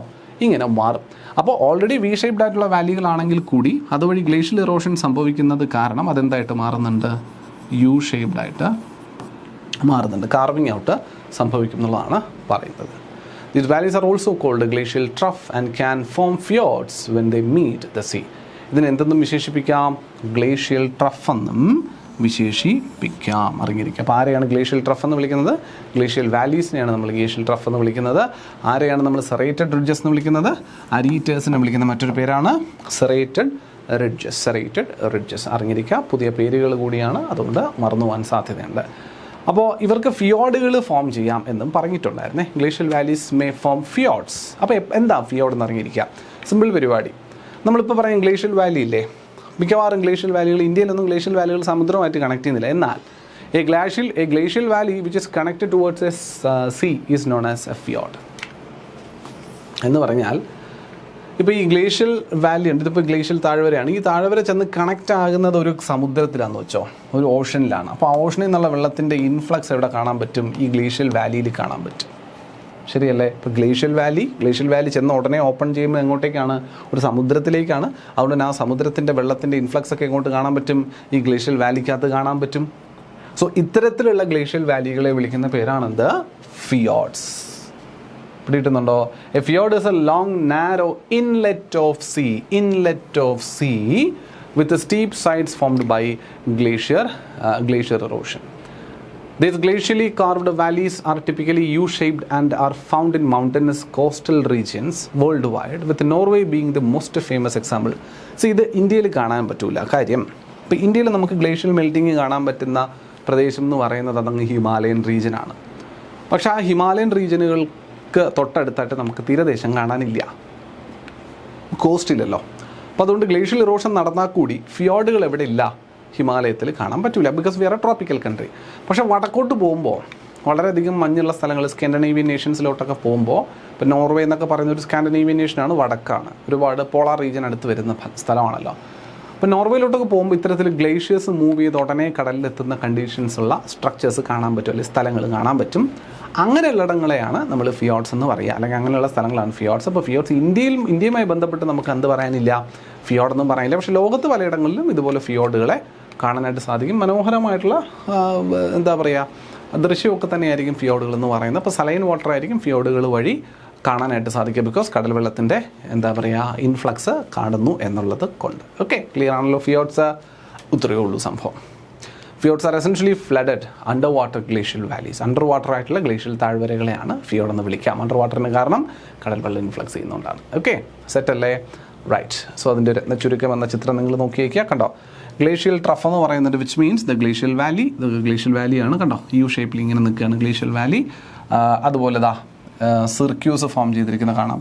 ഇങ്ങനെ മാറും. അപ്പോൾ ഓൾറെഡി വി ഷേപ്ഡ് ആയിട്ടുള്ള വാലികളാണെങ്കിൽ കൂടി അതുവഴി ഗ്ലേഷ്യൽ ഇറോഷൻ സംഭവിക്കുന്നത് കാരണം അതെന്തായിട്ട് മാറുന്നുണ്ട്? യു ഷേപ്ഡ് ആയിട്ട് മാറുന്നുണ്ട്. കാർവിങ് ഔട്ട് സംഭവിക്കും എന്നുള്ളതാണ് പറയുന്നത്. These valleys are also called glacial trough and can form fjords when they meet the sea. ഇതിന് എന്തെന്നും വിശേഷിപ്പിക്കാം? ഗ്ലേഷ്യൽ ട്രഫ് എന്നും വിശേഷിപ്പിക്കാം. അറിഞ്ഞിരിക്കുക. അപ്പോൾ ആരെയാണ് ഗ്ലേഷ്യൽ ട്രഫ് എന്ന് വിളിക്കുന്നത്? ഗ്ലേഷ്യൽ വാലീസിനെയാണ് നമ്മൾ ഗ്ലേഷ്യൽ ട്രഫ് എന്ന് വിളിക്കുന്നത്. ആരെയാണ് നമ്മൾ സെറേറ്റഡ് റിഡ്ജസ് എന്ന് വിളിക്കുന്നത്? അരീറ്റേഴ്സിനെ വിളിക്കുന്ന മറ്റൊരു പേരാണ് സെറേറ്റഡ് റിഡ്ജസ്. സെറേറ്റഡ് റിഡ്ജസ് അറിഞ്ഞിരിക്കുക. പുതിയ പേരുകൾ കൂടിയാണ്, അതുകൊണ്ട് മറന്നു പോകാൻ സാധ്യതയുണ്ട്. അപ്പോൾ ഇവർക്ക് ഫിയോഡുകൾ ഫോം ചെയ്യാം എന്നും പറഞ്ഞിട്ടുണ്ടായിരുന്നേ. Glacial valleys may form ഫിയോഡ്സ്. അപ്പോൾ എന്താ ഫിയോഡ് എന്ന് അറിഞ്ഞിരിക്കുക. സിമ്പിൾ പരിപാടി. നമ്മളിപ്പോൾ പറയും ഗ്ലേഷ്യൽ വാലി ഇല്ലേ, മിക്കവാറും ഗ്ലേഷ്യൽ വാലികൾ, ഇന്ത്യയിലൊന്നും ഗ്ലേഷ്യൽ വാലികൾ സമുദ്രമായിട്ട് കണക്ട് ചെയ്യുന്നില്ല. എന്നാൽ a glacial valley which is connected towards a sea is known as a fjord. എന്ന് പറഞ്ഞാൽ ഇപ്പോൾ ഈ ഗ്ലേഷ്യൽ വാലി ഉണ്ട്, ഇതിപ്പോൾ ഗ്ലേഷ്യൽ താഴ്വരയാണ്. ഈ താഴ്വര ചെന്ന് കണക്റ്റ് ആകുന്നത് ഒരു സമുദ്രത്തിലാണെന്ന് വെച്ചോ, ഒരു ഓഷനിലാണ്. അപ്പോൾ ആ ഓഷനിൽ നിന്നുള്ള വെള്ളത്തിൻ്റെ ഇൻഫ്ലക്സ് എവിടെ കാണാൻ പറ്റും? ഈ ഗ്ലേഷ്യൽ വാലിയിൽ കാണാൻ പറ്റും. ശരിയല്ലേ? ഇപ്പോൾ ഗ്ലേഷ്യൽ വാലി ചെന്ന് ഉടനെ ഓപ്പൺ ചെയ്യുമ്പോൾ എങ്ങോട്ടേക്കാണ്? ഒരു സമുദ്രത്തിലേക്കാണ്. അതുകൊണ്ട് തന്നെ ആ സമുദ്രത്തിൻ്റെ വെള്ളത്തിൻ്റെ ഇൻഫ്ലക്സ് ഒക്കെ എങ്ങോട്ട് കാണാൻ പറ്റും? ഈ ഗ്ലേഷ്യൽ വാലിക്കകത്ത് കാണാൻ പറ്റും. സോ ഇത്തരത്തിലുള്ള ഗ്ലേഷ്യൽ വാലികളെ വിളിക്കുന്ന പേരാണെന്ത്? ഫിയോഡ്സ്. പിടികിട്ടുന്നുണ്ടോ? A fjord is a long narrow inlet of sea with steep sides formed by glacier erosion. These glacially carved valleys are typically U-shaped and are found in mountainous coastal regions worldwide, with Norway being the most famous example. So ഇത് ഇന്ത്യയിൽ കാണാൻ പറ്റൂല. കാര്യം ഇപ്പോൾ ഇന്ത്യയിൽ നമുക്ക് ഗ്ലേഷ്യൽ മെൽറ്റിങ് കാണാൻ പറ്റുന്ന പ്രദേശം എന്ന് പറയുന്നത് അതങ്ങ് ഹിമാലയൻ റീജിയനാണ്. പക്ഷേ ആ ഹിമാലയൻ റീജിയനുകൾക്ക് തൊട്ടടുത്തായിട്ട് നമുക്ക് തീരദേശം കാണാനില്ല, കോസ്റ്റിലല്ലോ. അപ്പോൾ അതുകൊണ്ട് ഗ്ലേഷ്യൽ ഇറോഷൻ നടന്നാൽ കൂടി ഫിയോഡുകൾ എവിടെ ഇല്ല? ഹിമാലയത്തിൽ കാണാൻ പറ്റില്ല, because we are a tropical country. പക്ഷേ വടക്കോട്ട് പോകുമ്പോൾ വളരെയധികം മഞ്ഞുള്ള സ്ഥലങ്ങൾ, സ്കാൻഡിനേവിയൻ നേഷൻസിലോട്ടൊക്കെ പോകുമ്പോൾ, ഇപ്പോൾ നോർവേ എന്നൊക്കെ പറയുന്ന ഒരു സ്കാൻഡിനേവിയൻ നേഷനാണ്, വടക്കാണ്, ഒരുപാട് പോളാർ റീജിയൻ അടുത്ത് വരുന്ന സ്ഥലമാണല്ലോ. അപ്പോൾ നോർവേയിലോട്ടൊക്കെ പോകുമ്പോൾ ഇത്തരത്തിൽ ഗ്ലേഷ്യേഴ്സ് മൂവ് ചെയ്ത് ഉടനെ കടലിലെത്തുന്ന കണ്ടീഷൻസ് ഉള്ള സ്ട്രക്ചേഴ്സ് കാണാൻ പറ്റും, അല്ലെങ്കിൽ സ്ഥലങ്ങൾ കാണാൻ പറ്റും. അങ്ങനെയുള്ള ഇടങ്ങളെയാണ് നമ്മൾ ഫിയോഡ്സ് എന്ന് പറയുക, അല്ലെങ്കിൽ അങ്ങനെയുള്ള സ്ഥലങ്ങളാണ് ഫിയോഡ്സ്. അപ്പോൾ ഫിയോഡ്സ് ഇന്ത്യയുമായി ബന്ധപ്പെട്ട് നമുക്ക് എന്ത് പറയാനില്ല? ഫിയോഡൊന്നും പറയാനില്ല. പക്ഷേ ലോകത്ത് പലയിടങ്ങളിലും ഇതുപോലെ ഫിയോഡുകളെ കാണാനായിട്ട് സാധിക്കും. മനോഹരമായിട്ടുള്ള എന്താ പറയുക, ദൃശ്യമൊക്കെ തന്നെയായിരിക്കും ഫിയോഡുകൾ എന്ന് പറയുന്നത്. അപ്പോൾ സലൈൻ വാട്ടർ ആയിരിക്കും ഫിയോഡുകൾ വഴി കാണാനായിട്ട് സാധിക്കുക, ബിക്കോസ് കടൽ വെള്ളത്തിൻ്റെ എന്താ പറയുക ഇൻഫ്ലക്സ് കാണുന്നു എന്നുള്ളത് കൊണ്ട്. ഓക്കെ, ക്ലിയർ ആണല്ലോ? ഫിയോഡ്സ് ഇത്രയേ ഉള്ളൂ സംഭവം. Fjords are essentially flooded under water glacial valleys. Under water ആയിട്ടുള്ള ഗ്ലേഷ്യൽ താഴ്വരകളെയാണ് ഫിയോഡ് എന്ന് വിളിക്കാം. അണ്ടർ വാട്ടറിന് കാരണം കടൽ വെള്ളം ഇൻഫ്ലക്സ് ചെയ്യുന്നതുകൊണ്ടാണ്. ഓക്കെ, സെറ്റല്ലേ? റൈറ്റ്. സോ അതിൻ്റെ ഒരു ചുരുക്കം എന്ന ചിത്രം നിങ്ങൾ നോക്കി വയ്ക്കുക. കണ്ടോ, ഗ്ലേഷ്യൽ ട്രഫ് എന്ന് പറയുന്നത് which means the glacial Valley. ഇത് ഗ്ലേഷ്യൽ വാലിയാണ്. കണ്ടോ, യു ഷേപ്പിൽ ഇങ്ങനെ നിൽക്കുകയാണ് ഗ്ലേഷ്യൽ വാലി. അതുപോലെ ദാ സിർക്യൂസ് ഫോം ചെയ്തിരിക്കുന്നത് കാണാം.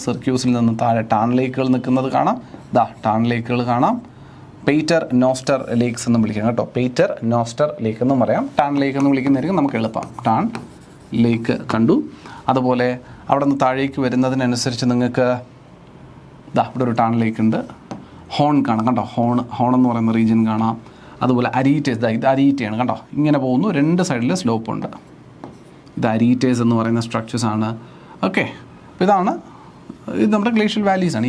സിർക്യൂസിൽ നിന്ന് താഴെ ടാൺ ലേക്കുകൾ നിൽക്കുന്നത് കാണാം. ദാ ടാൺ ലേക്കുകൾ കാണാം. പെയ്റ്റർ നോസ്റ്റർ ലേക്സ് എന്ന് വിളിക്കാം കേട്ടോ. പെയ്റ്റർ നോസ്റ്റർ ലേക്ക് എന്നും പറയാം. ടാൺ ലേക്ക് എന്ന് വിളിക്കുന്നതായിരിക്കും നമുക്ക് എളുപ്പം. ടാൺ ലേക്ക് കണ്ടു. അതുപോലെ അവിടെ നിന്ന് താഴേക്ക് വരുന്നതിനനുസരിച്ച് നിങ്ങൾക്ക് ദാ ഇവിടെ ഒരു ടാൺ ലേക്ക് ഉണ്ട്. ഹോൺ കാണാം കണ്ടോ, ഹോൺ എന്ന് പറയുന്ന റീജിയൻ കാണാം. അതുപോലെ അരീറ്റേഴ്സ്, ഇത് അരീറ്റയാണ് കണ്ടോ, ഇങ്ങനെ പോകുന്നു. രണ്ട് സൈഡിൽ സ്ലോപ്പ് ഉണ്ട്. ഇത് അരീറ്റേഴ്സ് എന്ന് പറയുന്ന സ്ട്രക്ചേഴ്സ് ആണ്. ഓക്കെ, അപ്പോൾ ഇത് നമ്മുടെ ഗ്ലേഷ്യൽ വാലീസ് ആണ്.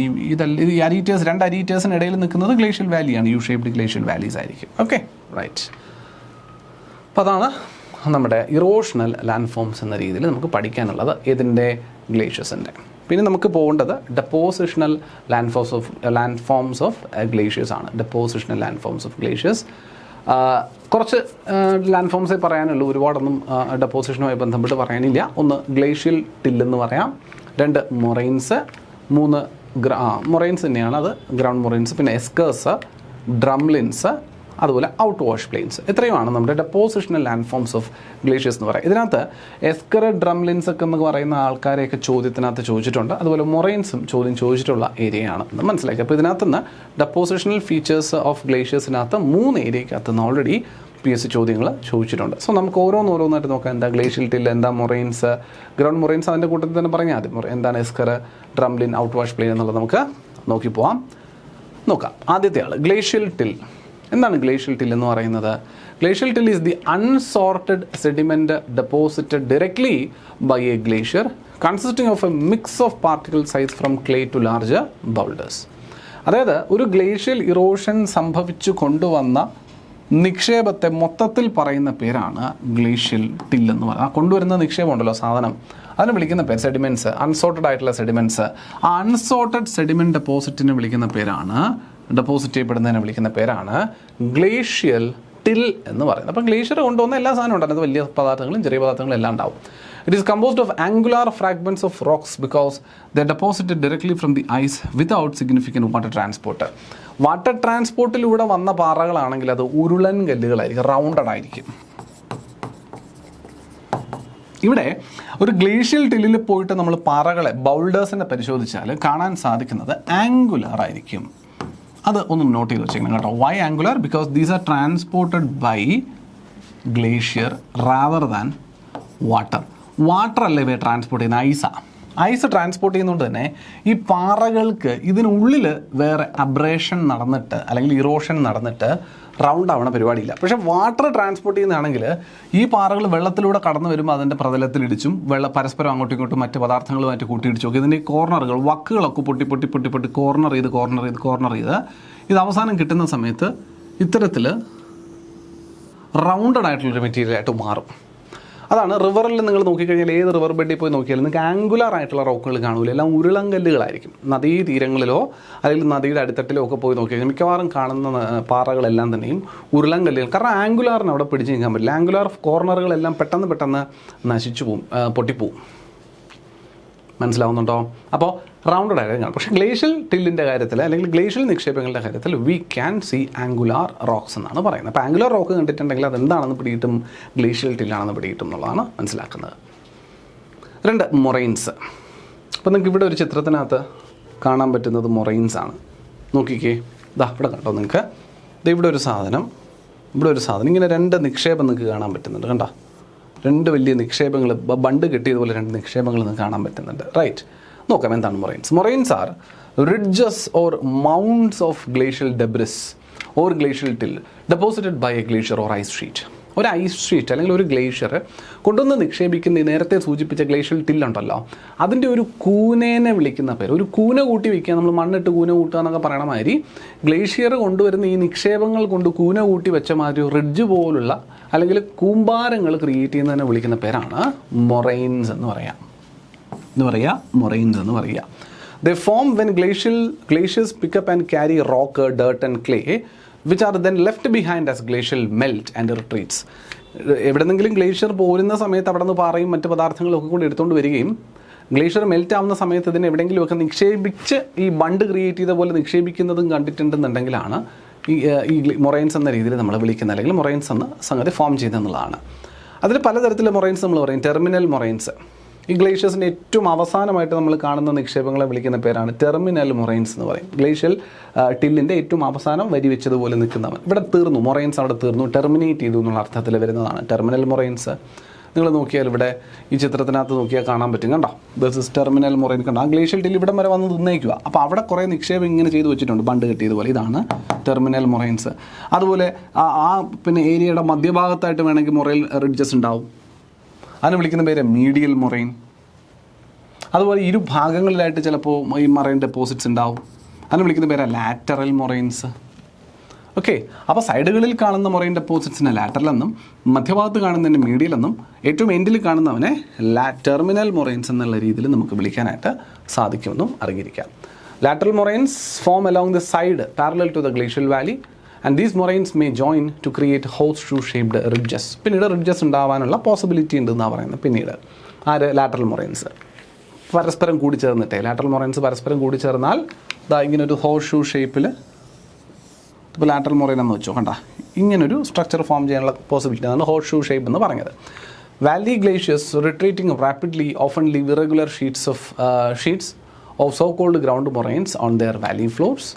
ഈ അരീറ്റേഴ്സ്, രണ്ട് അരീറ്റേഴ്സിന് ഇടയിൽ നിൽക്കുന്നത് ഗ്ലേഷ്യൽ വാലിയാണ്. യു ഷേപ്ഡ് ഗ്ലേഷ്യൽ വാലീസ് ആയിരിക്കും. Okay, right. അപ്പോൾ അതാണ് നമ്മുടെ ഇറോഷണൽ ലാൻഡ് ഫോംസ് എന്ന രീതിയിൽ നമുക്ക് പഠിക്കാനുള്ളത് ഇതിൻ്റെ ഗ്ലേഷ്യസിൻ്റെ. പിന്നെ നമുക്ക് പോകേണ്ടത് depositional land forms of glaciers ആണ്. Depositional land forms of glaciers കുറച്ച് ലാൻഡ് ഫോംസേ പറയാനുള്ളൂ, ഒരുപാടൊന്നും ഡെപ്പോസിഷനുമായി ബന്ധപ്പെട്ട് പറയാനില്ല. ഒന്ന് ഗ്ലേഷ്യൽ ടില്ലെന്ന് പറയാം, രണ്ട് മൊറൈൻസ്, മൂന്ന് മൊറൈൻസ് തന്നെയാണ്, അത് ഗ്രൗണ്ട് മൊറൈൻസ്, പിന്നെ എസ്കേഴ്സ്, ഡ്രംലിൻസ്, അതുപോലെ ഔട്ട് വാഷ് പ്ലെയിൻസ്. ഇത്രയുമാണ് നമ്മുടെ depositional land forms of glaciers എന്ന് പറയുന്നത്. ഇതിനകത്ത് എസ്കർ ഡ്രംലിൻസ് ഒക്കെ എന്ന് പറയുന്ന ആൾക്കാരെയൊക്കെ ചോദ്യത്തിനകത്ത് ചോദിച്ചിട്ടുണ്ട്. അതുപോലെ മൊറൈൻസും ചോദിച്ചിട്ടുള്ള ഏരിയയാണ് എന്ന് മനസ്സിലാക്കി. അപ്പോൾ ഇതിനകത്ത് നിന്ന് ഡെപ്പോസിഷണൽ ഫീച്ചേഴ്സ് ഓഫ് ഗ്ലേഷ്യേഴ്സിനകത്ത് 3 ഏരിയക്കകത്ത് നിന്ന് ഓൾറെഡി PSC ചോദ്യങ്ങൾ ചോദിച്ചിട്ടുണ്ട്. സോ നമുക്ക് ഓരോന്നായിട്ട് നോക്കാം. എന്താ ഗ്ലേഷ്യൽ ടിൽ, എന്താ മൊറൈൻസ്, ഗ്രൗണ്ട് മൊറൈൻസ് അതിൻ്റെ കൂട്ടത്തിൽ തന്നെ പറഞ്ഞാൽ ആദ്യം എന്താണ് esker, drumlin, out wash plain എന്നുള്ളത് നമുക്ക് നോക്കി പോവാം. നോക്കാം. ആദ്യത്തെ ആൾ ഗ്ലേഷ്യൽ ടിൽ. എന്താണ് ഗ്ലേഷ്യൽ ടിൽ എന്ന് പറയുന്നത്? Glacial till is the unsorted sediment deposited directly by a glacier consisting of a mix of particle size from clay to large boulders. അതായത് ഒരു ഗ്ലേഷ്യൽ ഇറോഷൻ സംഭവിച്ചു കൊണ്ടുവന്ന നിക്ഷേപത്തെ മൊത്തത്തിൽ പറയുന്ന പേരാണ് ഗ്ലേഷ്യൽ ടിൽ എന്ന് പറയുന്നത്. ആ കൊണ്ടുവരുന്ന നിക്ഷേപം ഉണ്ടല്ലോ, സാധനം, അതിന് വിളിക്കുന്ന പേര് സെഡിമെൻറ്റ്സ്, അൺസോർട്ടഡ് ആയിട്ടുള്ള സെഡിമെൻറ്റ്സ്. ആ അൺസോർട്ടഡ് സെഡിമെൻറ്റ് ഡെപ്പോസിറ്റിനെ വിളിക്കുന്ന പേരാണ്, ഡെപ്പോസിറ്റ് ചെയ്യപ്പെടുന്നതിനെ വിളിക്കുന്ന പേരാണ് ഗ്ലേഷ്യൽ ടിൽ എന്ന് പറയുന്നത്. അപ്പം ഗ്ലേഷ്യർ കൊണ്ടുവന്ന എല്ലാ സാധനവും ഉണ്ടാകുന്നത് വലിയ പദാർത്ഥങ്ങളും ചെറിയ പദാർത്ഥങ്ങളും എല്ലാം ഉണ്ടാവും. It is composed of angular fragments of rocks because they are deposited directly from the ice without significant water transport. Water ട്രാൻസ്പോർട്ടിലൂടെ വന്ന പാറകളാണെങ്കിൽ അത് ഉരുളൻ കല്ലുകളായിരിക്കും, റൗണ്ടഡ് ആയിരിക്കും. ഇവിടെ ഒരു ഗ്ലേഷ്യൽ ടില്ലിൽ പോയിട്ട് നമ്മൾ പാറകളെ, ബൗൾഡേഴ്സിനെ പരിശോധിച്ചാൽ കാണാൻ സാധിക്കുന്നത് ആംഗുലർ ആയിരിക്കും. അത് ഒന്ന് നോട്ട് ചെയ്ത് വെച്ചേക്കണം കേട്ടോ. Why angular? Because these are transported by glacier rather than water. Water അല്ലേ ഇവയെ ട്രാൻസ്പോർട്ട് ചെയ്യുന്ന? ഐസ് ട്രാൻസ്പോർട്ട് ചെയ്യുന്നതുകൊണ്ട് തന്നെ ഈ പാറകൾക്ക് ഇതിനുള്ളിൽ വേറെ അബ്രേഷൻ നടന്നിട്ട് അല്ലെങ്കിൽ ഇറോഷൻ നടന്നിട്ട് റൗണ്ട് ആവണ പരിപാടിയില്ല. പക്ഷേ വാട്ടർ ട്രാൻസ്പോർട്ട് ചെയ്യുന്നതാണെങ്കിൽ ഈ പാറകൾ വെള്ളത്തിലൂടെ കടന്നു വരുമ്പോൾ അതിൻ്റെ പ്രതലത്തിലിടിച്ചും പരസ്പരം അങ്ങോട്ടും ഇങ്ങോട്ടും മറ്റ് പദാർത്ഥങ്ങളുമായിട്ട് കൂട്ടിയിടിച്ചു നോക്കി ഇതിൻ്റെ കോർണറുകൾ, വക്കുകളൊക്കെ പൊട്ടി കോർണർ ചെയ്ത് ഇത് അവസാനം കിട്ടുന്ന സമയത്ത് ഇത്തരത്തിൽ റൗണ്ടഡ് ആയിട്ടുള്ളൊരു മെറ്റീരിയലായിട്ട് മാറും. അതാണ് റിവറിൽ നിങ്ങൾ നോക്കിക്കഴിഞ്ഞാൽ ഏത് റിവർ ബെഡിൽ പോയി നോക്കിയാലും നിങ്ങൾക്ക് ആംഗുലർ ആയിട്ടുള്ള റോക്കുകൾ കാണില്ല, എല്ലാം ഉരുളങ്കല്ലുകളായിരിക്കും. നദീതീരങ്ങളിലോ അല്ലെങ്കിൽ നദിയുടെ അടിത്തട്ടിലോ ഒക്കെ പോയി നോക്കിക്കഴിഞ്ഞാൽ മിക്കവാറും കാണുന്ന പാറകളെല്ലാം തന്നെയും ഉരുളങ്കല്ലുകൾ. കാരണം ആംഗുലാറിന് അവിടെ പിടിച്ച് നിൽക്കാൻ പറ്റില്ല. ആംഗുലാർ കോർണറുകളെല്ലാം പെട്ടെന്ന് നശിച്ചു പോവും, പൊട്ടിപ്പോവും. മനസ്സിലാവുന്നുണ്ടോ? അപ്പോൾ റൗണ്ടഡ് ആയിട്ട് കാണും. പക്ഷേ ഗ്ലേഷ്യൽ ടില്ലിൻ്റെ കാര്യത്തിൽ അല്ലെങ്കിൽ ഗ്ലേഷ്യൽ നിക്ഷേപങ്ങളുടെ കാര്യത്തിൽ we can see angular rocks എന്നാണ് പറയുന്നത്. അപ്പോൾ ആംഗുലാർ റോക്ക് കണ്ടിട്ടുണ്ടെങ്കിൽ അതെന്താണെന്ന് പിടിയിട്ടും ഗ്ലേഷ്യൽ ടില്ലാണെന്ന് പിടിയിട്ടും എന്നുള്ളതാണ് മനസ്സിലാക്കുന്നത്. 2 മൊറൈൻസ്. അപ്പോൾ നിങ്ങൾക്ക് ഇവിടെ ഒരു ചിത്രത്തിനകത്ത് കാണാൻ പറ്റുന്നത് മൊറൈൻസ് ആണ്. നോക്കിക്കേ, ഇതാ ഇവിടെ കണ്ടോ നിങ്ങൾക്ക്, ഇവിടെ ഒരു സാധനം ഇങ്ങനെ 2 നിക്ഷേപം നിങ്ങൾക്ക് കാണാൻ പറ്റുന്നുണ്ട്. കണ്ടോ, 2 വലിയ നിക്ഷേപങ്ങൾ, ബണ്ട് കെട്ടിയതുപോലെ 2 നിക്ഷേപങ്ങൾ നിങ്ങൾക്ക് കാണാൻ പറ്റുന്നുണ്ട്. റൈറ്റ്, നോക്കാം എന്താണ് moraines. Moraines are ridges or mounds of glacial debris or glacial till deposited by a glacier or ice sheet. ഒരു ഐസ് ഷീറ്റ് അല്ലെങ്കിൽ ഒരു ഗ്ലേഷ്യർ കൊണ്ടുവന്ന് നിക്ഷേപിക്കുന്ന നേരത്തെ സൂചിപ്പിച്ച ഗ്ലേഷ്യൽ ടില്ലുണ്ടല്ലോ, അതിൻ്റെ ഒരു കൂനേനെ വിളിക്കുന്ന പേര്. ഒരു കൂന കൂട്ടി വയ്ക്കുക, നമ്മൾ മണ്ണിട്ട് കൂന കൂട്ടുക എന്നൊക്കെ പറയണ മാതിരി ഗ്ലേഷ്യർ കൊണ്ടുവരുന്ന ഈ നിക്ഷേപങ്ങൾ കൊണ്ട് കൂന കൂട്ടി വെച്ച മാതിരി റിഡ്ജ് പോലുള്ള അല്ലെങ്കിൽ കൂമ്പാരങ്ങൾ ക്രിയേറ്റ് ചെയ്യുന്നതിനെ വിളിക്കുന്ന പേരാണ് മൊറൈൻസ് എന്ന് പറയുക. മൊറൈൻസ് എന്ന് പറയുക. They form when glaciers pick up and carry rock, dirt and clay which are then left behind as glacial melt and retreats. എവിടെന്നെങ്കിലും ഗ്ലേഷ്യർ പോരുന്ന സമയത്ത് അവിടെ നിന്ന് പാറയും മറ്റ് പദാർത്ഥങ്ങളും ഒക്കെ കൂടി എടുത്തുകൊണ്ട് വരികയും ഗ്ലേഷ്യർ മെൽറ്റ് ആവുന്ന സമയത്ത് ഇതിനെ എവിടെയെങ്കിലുമൊക്കെ നിക്ഷേപിച്ച് ഈ ബണ്ട് ക്രിയേറ്റ് ചെയ്ത പോലെ നിക്ഷേപിക്കുന്നതും കണ്ടിട്ടുണ്ടെന്നുണ്ടെങ്കിലാണ് ഈ മൊറൈൻസ് എന്ന രീതിയിൽ നമ്മൾ വിളിക്കുന്നത്, അല്ലെങ്കിൽ മൊറൈൻസ് എന്ന സംഗതി ഫോം ചെയ്തെന്നുള്ളതാണ്. അതിൽ പലതരത്തിലുള്ള മൊറൈൻസ് നമ്മൾ പറയും. ടെർമിനൽ മൊറൈൻസ്, ഈ ഗ്ലേഷ്യേഴ്സിൻ്റെ ഏറ്റവും അവസാനമായിട്ട് നമ്മൾ കാണുന്ന നിക്ഷേപങ്ങളെ വിളിക്കുന്ന പേരാണ് ടെർമിനൽ മൊറൈൻസ് എന്ന് പറയും. ഗ്ലേഷ്യൽ ടില്ലിൻ്റെ ഏറ്റവും അവസാനം വരി വെച്ചതുപോലെ നിൽക്കുന്നവൻ. ഇവിടെ തീർന്നു, മൊറൈൻസ് അവിടെ തീർന്നു, ടെർമിനേറ്റ് ചെയ്തു എന്നുള്ള അർത്ഥത്തിൽ വരുന്നതാണ് ടെർമിനൽ മൊറൈൻസ്. നിങ്ങൾ നോക്കിയാൽ ഇവിടെ ഈ ചിത്രത്തിനകത്ത് നോക്കിയാൽ കാണാൻ പറ്റും, കണ്ടോ, ദിസ് ഇസ് ടെർമിനൽ മൊറൈൻ. കണ്ടോ, ആ ഗ്ലേഷ്യൽ ടിൽ ഇവിടം വരെ വന്ന് നിന്നേക്കുക. അപ്പോൾ അവിടെ കുറേ നിക്ഷേപം ഇങ്ങനെ ചെയ്ത് വെച്ചിട്ടുണ്ട്, ബണ്ട് കെട്ടിയതുപോലെ. ഇതാണ് ടെർമിനൽ മൊറൈൻസ്. അതുപോലെ പിന്നെ ഏരിയയുടെ മധ്യഭാഗത്തായിട്ട് വേണമെങ്കിൽ മൊറൈൻ റിഡ്ജസ് ഉണ്ടാവും. അതിനെ വിളിക്കുന്ന പേര് മീഡിയൽ മൊറൈൻ. അതുപോലെ ഇരുഭാഗങ്ങളിലായിട്ട് ചിലപ്പോൾ ഈ മറൈൻ ഡെപ്പോസിറ്റ്സ് ഉണ്ടാവും. അതിനെ വിളിക്കുന്ന പേര് ലാറ്ററൽ മൊറൈൻസ്. ഓക്കെ, അപ്പോൾ സൈഡുകളിൽ കാണുന്ന മൊറൈൻ ഡെപ്പോസിറ്റ്സിനെ ലാറ്ററൽ എന്നും മധ്യഭാഗത്ത് കാണുന്നതിന് മീഡിയൽ എന്നും ഏറ്റവും എൻഡിൽ കാണുന്നവനെ ടെർമിനൽ മൊറൈൻസ് എന്നുള്ള രീതിയിൽ നമുക്ക് വിളിക്കാനായിട്ട് സാധിക്കുമെന്നും അറിഞ്ഞിരിക്കാം. Lateral moraines form along the side parallel to the glacial valley and these moraines may join to create horseshoe shaped ridges. പിന്നീട് റിഡ്ജസ് ഉണ്ടാവാനുള്ള പോസിബിലിറ്റി ഉണ്ടെന്നാണ് പറയുന്നത്. പിന്നീട് ലാറ്ററൽ മൊറൈൻസ് പരസ്പരം കൂടിച്ചേർന്നിട്ടേ, ലാറ്ററൽ മൊറൈൻസ് പരസ്പരം കൂടിച്ചേർന്നാൽ ഇങ്ങനെ ഒരു ഹോഴ്സ്ഷൂ ഷേപ്പിൽ ഇപ്പോൾ ലാറ്ററൽ മൊറൈൻ എന്ന് വെച്ചോ, കണ്ട ഇങ്ങനൊരു സ്ട്രക്ചർ ഫോം ചെയ്യാനുള്ള പോസിബിലിറ്റി ആണ് ഹോട്ട് ഷൂ ഷേപ്പ് എന്ന് പറഞ്ഞത്. Valley glaciers retreating rapidly often leave irregular sheets of so called ground moraines on their valley floors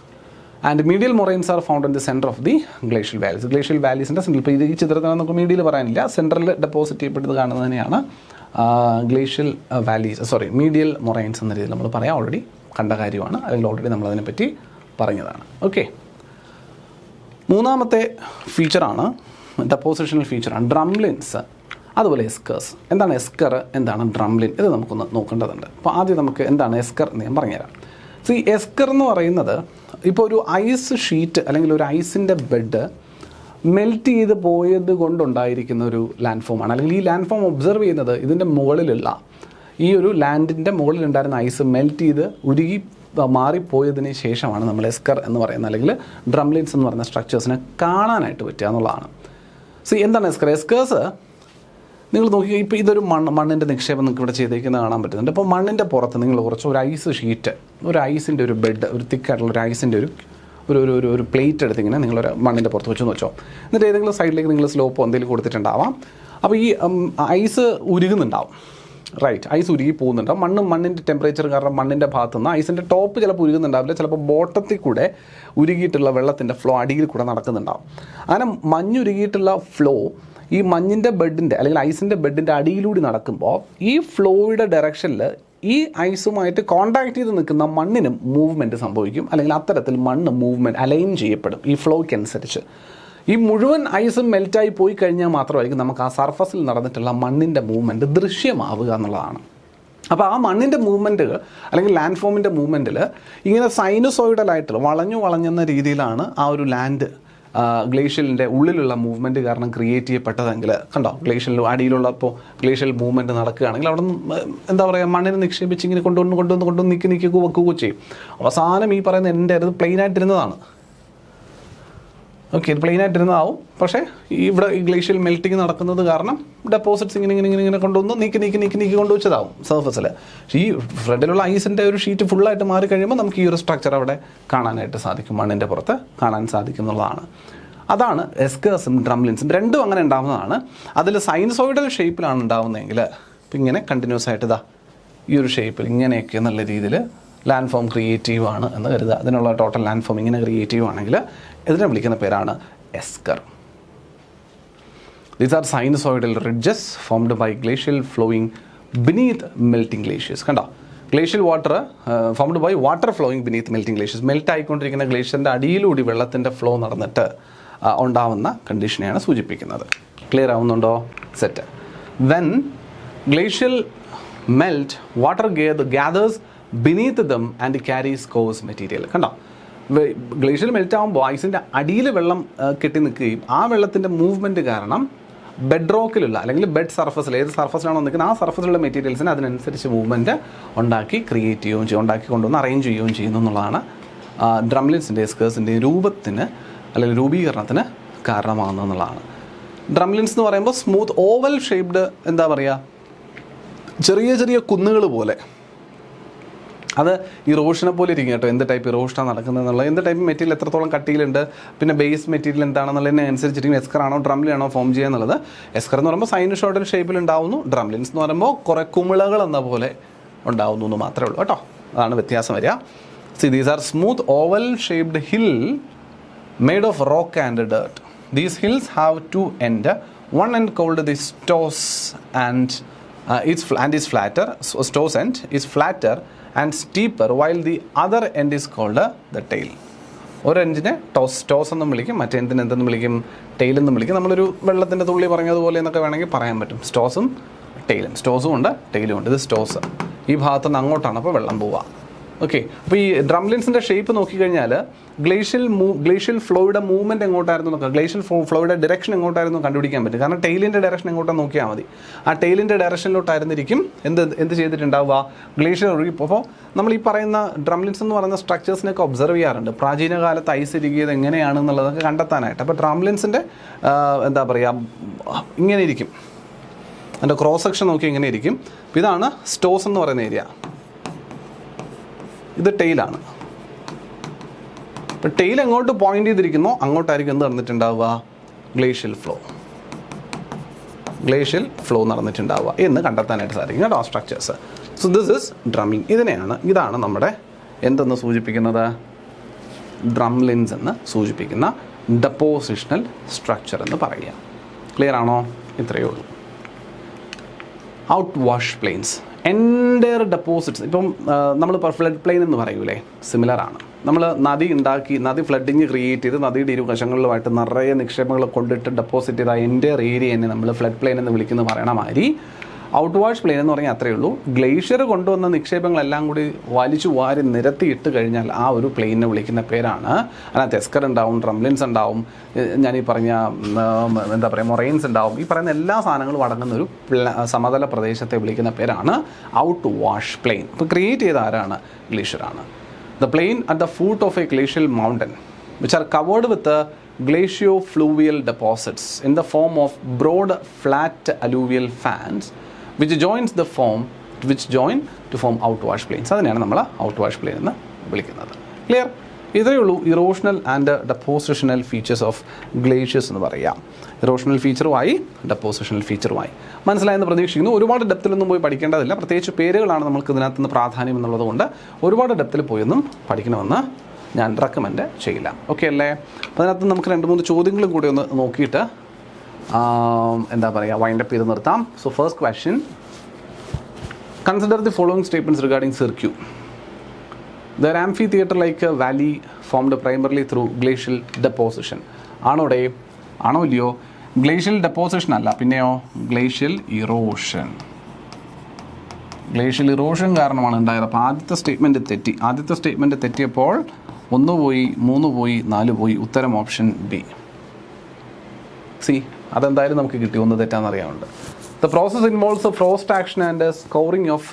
and medial moraines are found in the centre of the glacial valleys. Glacial വാലീസിൻ്റെ സെൻറ്റർ, ഇപ്പോൾ ഇത് ഈ ചിത്രത്തിൽ നമുക്ക് മീഡിയൽ പറയാനില്ല, സെൻട്രൽ ഡെപ്പോസിറ്റ് ചെയ്യപ്പെട്ടത് കാണുന്നതിനെയാണ് ഗ്ലേഷ്യൽ വാലീസ് മീഡിയൽ മൊറൈൻസ് എന്ന രീതിയിൽ നമ്മൾ പറയാം. ഓൾറെഡി കണ്ട കാര്യമാണ്, അല്ലെങ്കിൽ ഓൾറെഡി നമ്മളതിനെപ്പറ്റി പറഞ്ഞതാണ്. ഓക്കെ, മൂന്നാമത്തെ ഫീച്ചറാണ് ഡെപ്പോസിഷണൽ ഫീച്ചറാണ് ഡ്രംലിൻസ്, അതുപോലെ എസ്കേഴ്സ്. എന്താണ് എസ്കർ, എന്താണ് ഡ്രംലിൻ, ഇത് നമുക്കൊന്ന് നോക്കേണ്ടതുണ്ട്. അപ്പോൾ ആദ്യം നമുക്ക് എന്താണ് എസ്കർ എന്ന് ഞാൻ പറഞ്ഞുതരാം. സോ ഈ എസ്കർ എന്ന് പറയുന്നത് ഇപ്പോൾ ഒരു ഐസ് ഷീറ്റ് അല്ലെങ്കിൽ ഒരു ഐസിൻ്റെ ബെഡ് മെൽറ്റ് ചെയ്ത് പോയത് കൊണ്ടുണ്ടായിരിക്കുന്ന ഒരു ലാൻഡ് ഫോമാണ്. അല്ലെങ്കിൽ ഈ ലാൻഡ് ഫോം ഒബ്സർവ് ചെയ്യുന്നത് ഇതിൻ്റെ മുകളിലുള്ള ഈ ഒരു ലാൻഡിൻ്റെ മുകളിലുണ്ടായിരുന്ന ഐസ് മെൽറ്റ് ചെയ്ത് ഉരുകി മാറിപ്പോയതിന് ശേഷമാണ് നമ്മൾ എസ്കർ എന്ന് പറയുന്നത് അല്ലെങ്കിൽ ഡ്രംലിൻസ് എന്ന് പറയുന്ന സ്ട്രക്ചേഴ്സിനെ കാണാനായിട്ട് പറ്റുക എന്നുള്ളതാണ്. സോ എന്താണ് എസ്കർ? എസ്കേഴ്സ് നിങ്ങൾ നോക്കി, ഇപ്പോൾ ഇതൊരു മണ്ണിൻ്റെ നിക്ഷേപം നിങ്ങൾക്ക് ഇവിടെ ചെയ്തേക്കുന്നത് കാണാൻ പറ്റുന്നുണ്ട്. അപ്പോൾ മണ്ണിൻ്റെ പുറത്ത് നിങ്ങൾ കുറച്ച് ഒരു ഐസ് ഷീറ്റ്, ഒരു ഐസിൻ്റെ ഒരു ബെഡ്, ഒരു തിക്കായിട്ടുള്ള ഒരു ഐസിൻ്റെ ഒരു പ്ലേറ്റ് എടുത്ത് ഇങ്ങനെ നിങ്ങളൊരു മണ്ണിൻ്റെ പുറത്ത് വെച്ചെന്ന് വെച്ചോ. എന്നിട്ട് ഏതെങ്കിലും സൈഡിലേക്ക് നിങ്ങൾ സ്ലോപ്പോ എന്തെങ്കിലും കൊടുത്തിട്ടുണ്ടാവാം. അപ്പോൾ ഈ ഐസ് ഉരുകുന്നുണ്ടാവും, റൈറ്റ്, ഐസ് ഉരുകി പോകുന്നുണ്ടാവും. മണ്ണിൻ്റെ ടെമ്പറേച്ചർ കാരണം മണ്ണിൻ്റെ ഭാഗത്തു നിന്ന് ഐസിൻ്റെ ടോപ്പ് ചിലപ്പോൾ ഉരുകുന്നുണ്ടാവില്ല, ചിലപ്പോൾ ബോട്ടത്തിൽ കൂടെ ഉരുകിയിട്ടുള്ള വെള്ളത്തിൻ്റെ ഫ്ലോ അടിയിൽ കൂടെ നടക്കുന്നുണ്ടാവും. അങ്ങനെ മഞ്ഞുരുകിയിട്ടുള്ള ഫ്ലോ ഈ മഞ്ഞിൻ്റെ ബെഡിൻ്റെ അല്ലെങ്കിൽ ഐസിൻ്റെ ബെഡിൻ്റെ അടിയിലൂടെ നടക്കുമ്പോൾ ഈ ഫ്ലോയുടെ ഡയറക്ഷനിൽ ഈ ഐസുമായിട്ട് കോണ്ടാക്ട് ചെയ്ത് നിൽക്കുന്ന മണ്ണിനും മൂവ്മെൻറ്റ് സംഭവിക്കും, അല്ലെങ്കിൽ അത്തരത്തിൽ മണ്ണ് മൂവ്മെൻറ്റ് അലൈൻ ചെയ്യപ്പെടും ഈ ഫ്ലോയ്ക്ക് അനുസരിച്ച്. ഈ മുഴുവൻ ഐസും മെൽറ്റായി പോയി കഴിഞ്ഞാൽ മാത്രമായിരിക്കും നമുക്ക് ആ സർഫസിൽ നടന്നിട്ടുള്ള മണ്ണിൻ്റെ മൂവ്മെൻറ്റ് ദൃശ്യമാവുക എന്നുള്ളതാണ്. അപ്പോൾ ആ മണ്ണിൻ്റെ മൂവ്മെൻറ്റുകൾ അല്ലെങ്കിൽ ലാൻഡ് ഫോമിൻ്റെ മൂവ്മെൻറ്റിൽ ഇങ്ങനെ സൈനുസോയിഡലായിട്ട് വളഞ്ഞെന്ന രീതിയിലാണ് ആ ഒരു ലാൻഡ് ഗ്ലേഷ്യലിൻ്റെ ഉള്ളിലുള്ള മൂവ്മെൻറ്റ് കാരണം ക്രിയേറ്റ് ചെയ്യപ്പെട്ടതെങ്കിൽ കണ്ടോ, ഗ്ലേഷ്യൽ അടിയിലുള്ള ഇപ്പോൾ ഗ്ലേഷ്യൽ മൂവ്മെൻറ്റ് നടക്കുകയാണെങ്കിൽ അവിടെ നിന്ന് എന്താ പറയുക, മണ്ണിനെ നിക്ഷേപിച്ച് ഇങ്ങനെ കൊണ്ടുവന്ന് നീക്കി വെക്കുകയോ ചെയ്യും. അവസാനം ഈ പറയുന്ന എൻ്റെ അത് പ്ലെയിനായിട്ടിരുന്നതാണ്. ഓക്കെ, ഇത് പ്ലെയിനായിട്ടിരുന്നതാവും, പക്ഷേ ഇവിടെ ഈ ഗ്ലേഷ്യൽ മെൽറ്റിങ് നടക്കുന്നത് കാരണം ഡെപ്പോസിറ്റ്സ് ഇങ്ങനെ കൊണ്ടുവന്ന് നീക്കി കൊണ്ടുവച്ചതാവും സർഫസിൽ. ഈ ഫ്രണ്ടിലുള്ള ഐസിൻ്റെ ഒരു ഷീറ്റ് ഫുള്ളായിട്ട് മാറി കഴിയുമ്പോൾ നമുക്ക് ഈ ഒരു സ്ട്രക്ചർ അവിടെ കാണാനായിട്ട് സാധിക്കും, മണ്ണിൻ്റെ പുറത്ത് കാണാൻ സാധിക്കും എന്നുള്ളതാണ്. അതാണ് എസ്കേഴ്സും ഡ്രംലിൻസും രണ്ടും അങ്ങനെ ഉണ്ടാകുന്നതാണ്. അതിൽ സൈനസോയിഡൽ ഷേപ്പിലാണ് ഉണ്ടാകുന്നതെങ്കിൽ ഇപ്പം ഇങ്ങനെ കണ്ടിന്യൂസ് ആയിട്ട് ഇതാ ഈ ഒരു ഷേപ്പിൽ ഇങ്ങനെയൊക്കെ എന്നുള്ള രീതിയിൽ ലാൻഡ് ഫോം ക്രിയേറ്റീവ് ആണ് എന്ന് കരുതുക. അതിനുള്ള ടോട്ടൽ ലാൻഡ് ഫോം ഇങ്ങനെ ക്രിയേറ്റീവ് ആണെങ്കിൽ ഇതിനെ വിളിക്കുന്ന പേരാണ് എസ്കർ. These are sinusoidal ridges formed by glacial flowing beneath melting glaciers. കണ്ടോ, glacial water formed by water flowing beneath melting glaciers. Melt ആയിക്കൊണ്ടിരിക്കുന്ന ഗ്ലേഷ്യറിൻ്റെ അടിയിലൂടെ വെള്ളത്തിൻ്റെ ഫ്ലോ നടന്നിട്ട് ഉണ്ടാവുന്ന കണ്ടീഷനെയാണ് സൂചിപ്പിക്കുന്നത്. ക്ലിയർ ആവുന്നുണ്ടോ? Set. When glacial melt water gathers beneath them and carries coarse material. കണ്ടോ, ഗ്ലേഷ്യൽ മെൽറ്റ് ആകുമ്പോൾ ഐസിൻ്റെ അടിയിൽ വെള്ളം കെട്ടി നിൽക്കുകയും ആ വെള്ളത്തിൻ്റെ മൂവ്മെൻറ്റ് കാരണം ബെഡ് റോക്കിലുള്ള അല്ലെങ്കിൽ ബെഡ് സർഫസിൽ ഏത് സർഫസിലാണോ നിൽക്കുന്നത് ആ സർഫസിലുള്ള മെറ്റീരിയൽസിന് അതിനനുസരിച്ച് മൂവ്മെൻറ്റ് ഉണ്ടാക്കി ക്രിയേറ്റ് ചെയ്യുകയും ചെയ്യും, ഉണ്ടാക്കി കൊണ്ടുവന്ന് അറേഞ്ച് ചെയ്യുകയും ചെയ്യുന്നു എന്നുള്ളതാണ് ഡ്രംലിൻസിൻ്റെ എസ്കേഴ്സിൻ്റെ രൂപത്തിന് അല്ലെങ്കിൽ രൂപീകരണത്തിന് കാരണമാകുന്നു എന്നുള്ളതാണ്. ഡ്രംലിൻസ് എന്ന് പറയുമ്പോൾ സ്മൂത്ത് ഓവൽ ഷേപ്ഡ്, എന്താ പറയുക, ചെറിയ കുന്നുകൾ പോലെ. അത് ഇറോഷനെ പോലെ ഇരിക്കും കേട്ടോ, എന്ത് ടൈപ്പ് ഇറോഷനാണ് നടക്കുന്നത് എന്നുള്ളത്, എന്ത് ടൈപ്പ് മെറ്റീരിയൽ എത്രത്തോളം കട്ടിയിലുണ്ട്, പിന്നെ ബേസ് മെറ്റീരിയൽ എന്താണെന്നുള്ളതിനെ അനുസരിച്ചിരിക്കും എസ്കർ ആണോ ഡ്രംലിനാണോ ഫോം ചെയ്യുക എന്നുള്ളത്. എസ്കർ എന്ന് പറയുമ്പോൾ സൈനുസോയിഡൽ ഷേപ്പിൽ ഉണ്ടാവുന്നു, ഡ്രംലിൻസ് എന്ന് പറയുമ്പോൾ കുറേ കുമിളകൾ എന്ന പോലെ ഉണ്ടാവുന്നു എന്ന് മാത്രമേ ഉള്ളൂ കേട്ടോ, അതാണ് വ്യത്യാസം വരിക. See these are smooth oval shaped hill made of rock and dirt. These hills have two end, one end called the stoss and is flatter, sto's end is flatter and steeper while the other end is called the tail. ഒരു എൻഡിനെ സ്റ്റോസ് എന്നും വിളിക്കും, മറ്റേ എൻഡിനെ എന്തെന്ന് വിളിക്കും, ടെയിൽ എന്നും വിളിക്കും. നമ്മളൊരു വെള്ളത്തിൻ്റെ തുള്ളി പറഞ്ഞതുപോലെ എന്നൊക്കെ വേണമെങ്കിൽ പറയാൻ പറ്റും. സ്റ്റോസും ടെയിലും, സ്റ്റോസും ഉണ്ട് ടെയിലും ഉണ്ട്. ഇത് സ്റ്റോസ്, ഈ ഭാഗത്തുനിന്ന് അങ്ങോട്ടാണ് അപ്പോൾ വെള്ളം പോവുക. ഓക്കെ, അപ്പോൾ ഈ ഡ്രംലിൻസിൻ്റെ ഷേപ്പ് നോക്കിക്കഴിഞ്ഞാൽ ഗ്ലേഷ്യൽ ഫ്ലോയുടെ മൂവ്മെൻറ്റ് എങ്ങോട്ടായിരുന്നു നോക്കുക, ഗ്ലേഷ്യൽ ഫ്ലോയുടെ ഡയറക്ഷൻ എങ്ങോട്ടായിരുന്നു കണ്ടുപിടിക്കാൻ പറ്റും. കാരണം ടെയിലിൻ്റെ ഡയറക്ഷൻ എങ്ങോട്ടാണ് നോക്കിയാൽ മതി. ആ ടെയിലിൻ്റെ ഡയറക്ഷനിലോട്ടായിരുന്നിരിക്കും എന്ത് ചെയ്തിട്ടുണ്ടാവുക, ഗ്ലേഷ്യൽ ഒഴുകി. അപ്പോൾ നമ്മൾ ഈ പറയുന്ന ഡ്രംലിൻസ് എന്ന് പറയുന്ന സ്ട്രക്ചേഴ്സിനൊക്കെ ഒബ്സർവ് ചെയ്യാറുണ്ട്, പ്രാചീന കാലത്ത് ഐസ് ഇരിക്കിയത് എങ്ങനെയാണെന്നുള്ളതൊക്കെ കണ്ടെത്താനായിട്ട്. അപ്പോൾ ഡ്രംലിൻസിൻ്റെ എന്താ പറയുക, ഇങ്ങനെ ഇരിക്കും, അതിൻ്റെ ക്രോസ് സെക്ഷൻ നോക്കി ഇങ്ങനെ ഇരിക്കും. ഇതാണ് സ്റ്റോസ് എന്ന് പറയുന്ന ഏരിയ, ഇത് ടെയിലാണ്. ഇപ്പോൾ ടെയിൽ എങ്ങോട്ട് പോയിന്റ് ചെയ്തിരിക്കുന്നോ അങ്ങോട്ടായിരിക്കും എന്ത് നടന്നിട്ടുണ്ടാവുക, ഗ്ലേഷ്യൽ ഫ്ലോ നടന്നിട്ടുണ്ടാവുക എന്ന് കണ്ടെത്താനായിട്ട് സാധിക്കും കേട്ടോ structures. So this is drumming. ഇതാണ് നമ്മുടെ എന്തെന്ന് സൂചിപ്പിക്കുന്നത്, ഡ്രംലിൻസ് എന്ന് സൂചിപ്പിക്കുന്ന ഡെപ്പോസിഷണൽ സ്ട്രക്ചർ എന്ന് പറയുക. ക്ലിയർ ആണോ? ഇത്രയേ ഉള്ളൂ. Out wash plains, entire deposits. ഇപ്പം നമ്മളിപ്പോൾ ഫ്ലഡ് പ്ലെയിൻ എന്ന് പറയൂലേ, സിമിലർ ആണ്. നമ്മൾ നദി ഫ്ലഡിങ് ക്രിയേറ്റ് ചെയ്ത് നദിയുടെ ഇരുവശങ്ങളിലുമായിട്ട് നിറയെ നിക്ഷേപങ്ങൾ കൊണ്ടിട്ട് ഡെപ്പോസിറ്റ് ചെയ്ത എൻ്റയർ ഏരിയനെ നമ്മൾ ഫ്ലഡ് പ്ലെയിൻ എന്ന് വിളിക്കുന്നത് പറയണ മാതിരി ഔട്ട് വാഷ് പ്ലെയിൻ എന്ന് പറഞ്ഞാൽ അത്രയേ ഉള്ളൂ. ഗ്ലേഷ്യർ കൊണ്ടുവന്ന നിക്ഷേപങ്ങളെല്ലാം കൂടി വലിച്ചു വാരി നിരത്തിയിട്ട് കഴിഞ്ഞാൽ ആ ഒരു പ്ലെയിനെ വിളിക്കുന്ന പേരാണ്. അതിനകത്ത് എസ്കർ ഉണ്ടാവും, ഡ്രംലിൻസ് ഉണ്ടാവും, ഞാനീ പറഞ്ഞ എന്താ പറയുക മൊറൈൻസ് ഉണ്ടാവും. ഈ പറയുന്ന എല്ലാ സാധനങ്ങളും അടങ്ങുന്ന ഒരു സമതല പ്രദേശത്തെ വിളിക്കുന്ന പേരാണ് ഔട്ട് വാഷ് പ്ലെയിൻ. ഇപ്പോൾ ക്രിയേറ്റ് ചെയ്ത ആരാണ്? ഗ്ലേഷ്യറാണ്. The plain at the foot of a glacial mountain, which are covered with glaciofluvial deposits in the form of broad, flat alluvial fans, which join to form outwash plains. അതിനെയാണ് നമ്മൾ outwash plain എന്ന് വിളിക്കുന്നത്. ക്ലിയർ? ഇതേ ഉള്ളൂ erosional and depositional features of glaciers എന്ന് പറയാം. ഇറോഷണൽ ഫീച്ചറുമായി ഡെപ്പോസിഷണൽ ഫീച്ചറുമായി മനസ്സിലായെന്ന് പ്രതീക്ഷിക്കുന്നു. ഒരുപാട് ഡെപ്തിലൊന്നും പോയി പഠിക്കേണ്ടതില്ല. പ്രത്യേകിച്ച് പേരുകളാണ് നമുക്ക് ഇതിനകത്ത് നിന്ന് പ്രാധാന്യം എന്നുള്ളത് കൊണ്ട് ഒരുപാട് ഡെപ്തിൽ പോയൊന്നും പഠിക്കണമെന്ന് ഞാൻ റെക്കമെൻഡ് ചെയ്യില്ല. ഓക്കെ അല്ലേ? അപ്പോൾ അതിനകത്ത് നമുക്ക് 2-3 ചോദ്യങ്ങളും കൂടി ഒന്ന് നോക്കിയിട്ട് എന്താ പറയുക വൈൻഡപ്പ് ചെയ്ത് നിർത്താം. So first question, consider the following statements regarding cirque. The amphitheater like a valley formed primarily through glacial deposition. ആണോ ഇല്ലയോ? ഗ്ലേഷ്യൽ ഡെപ്പോസിഷൻ അല്ല, പിന്നെയോ ഗ്ലേഷ്യൽ ഇറോഷൻ. കാരണമാണ് ഉണ്ടായത്. അപ്പോൾ ആദ്യത്തെ സ്റ്റേറ്റ്മെൻറ്റ് തെറ്റിയപ്പോൾ 1 പോയി, 3 പോയി, 4 പോയി. ഉത്തരം ഓപ്ഷൻ ബി. അതെന്തായാലും നമുക്ക് കിട്ടി. 1 തെറ്റാന്നറിയാറുണ്ട്. The process involves a frost action and a scouring of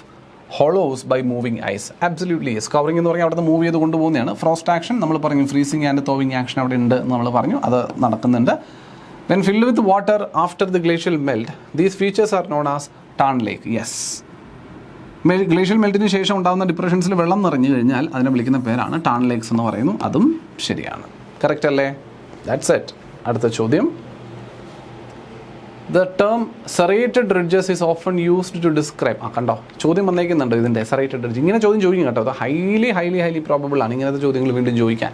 hollows by moving ice. Absolutely yes. Scouring എന്ന് പറഞ്ഞാൽ അവിടെ മൂവ് ചെയ്ത് കൊണ്ടുപോകുന്നതാണ്. ഫ്രോസ്റ്റ് ആക്ഷൻ നമ്മൾ പറഞ്ഞു, ഫ്രീസിങ് ആൻഡ് തോവിങ് ആക്ഷൻ അവിടെ ഉണ്ട് എന്ന് നമ്മൾ പറഞ്ഞു, അത് നടക്കുന്നുണ്ട്. When filled with water after the glacial melt, these features are known as Tarn Lake. Yes. Glacial മെൽറ്റിന് ശേഷം ഉണ്ടാകുന്ന ഡിപ്രഷൻസിൽ വെള്ളം നിറഞ്ഞു കഴിഞ്ഞാൽ അതിനെ വിളിക്കുന്ന പേരാണ് ടാൺ ലേക്സ് എന്ന് പറയുന്നു. അതും ശരിയാണ്. കറക്റ്റ് അല്ലേ? That's it. അടുത്ത ചോദ്യം, The term serrated ridges is often used to describe. കണ്ടോ ചോദ്യം വന്നേക്കുന്നുണ്ട് ഇതിൻ്റെ serrated ridge. ഇങ്ങനെ ചോദ്യം ചോദിക്കും കേട്ടോ. അത് ഹൈലി പ്രോബബിൾ ആണ് ഇങ്ങനത്തെ ചോദ്യങ്ങൾ വീണ്ടും ചോദിക്കാൻ.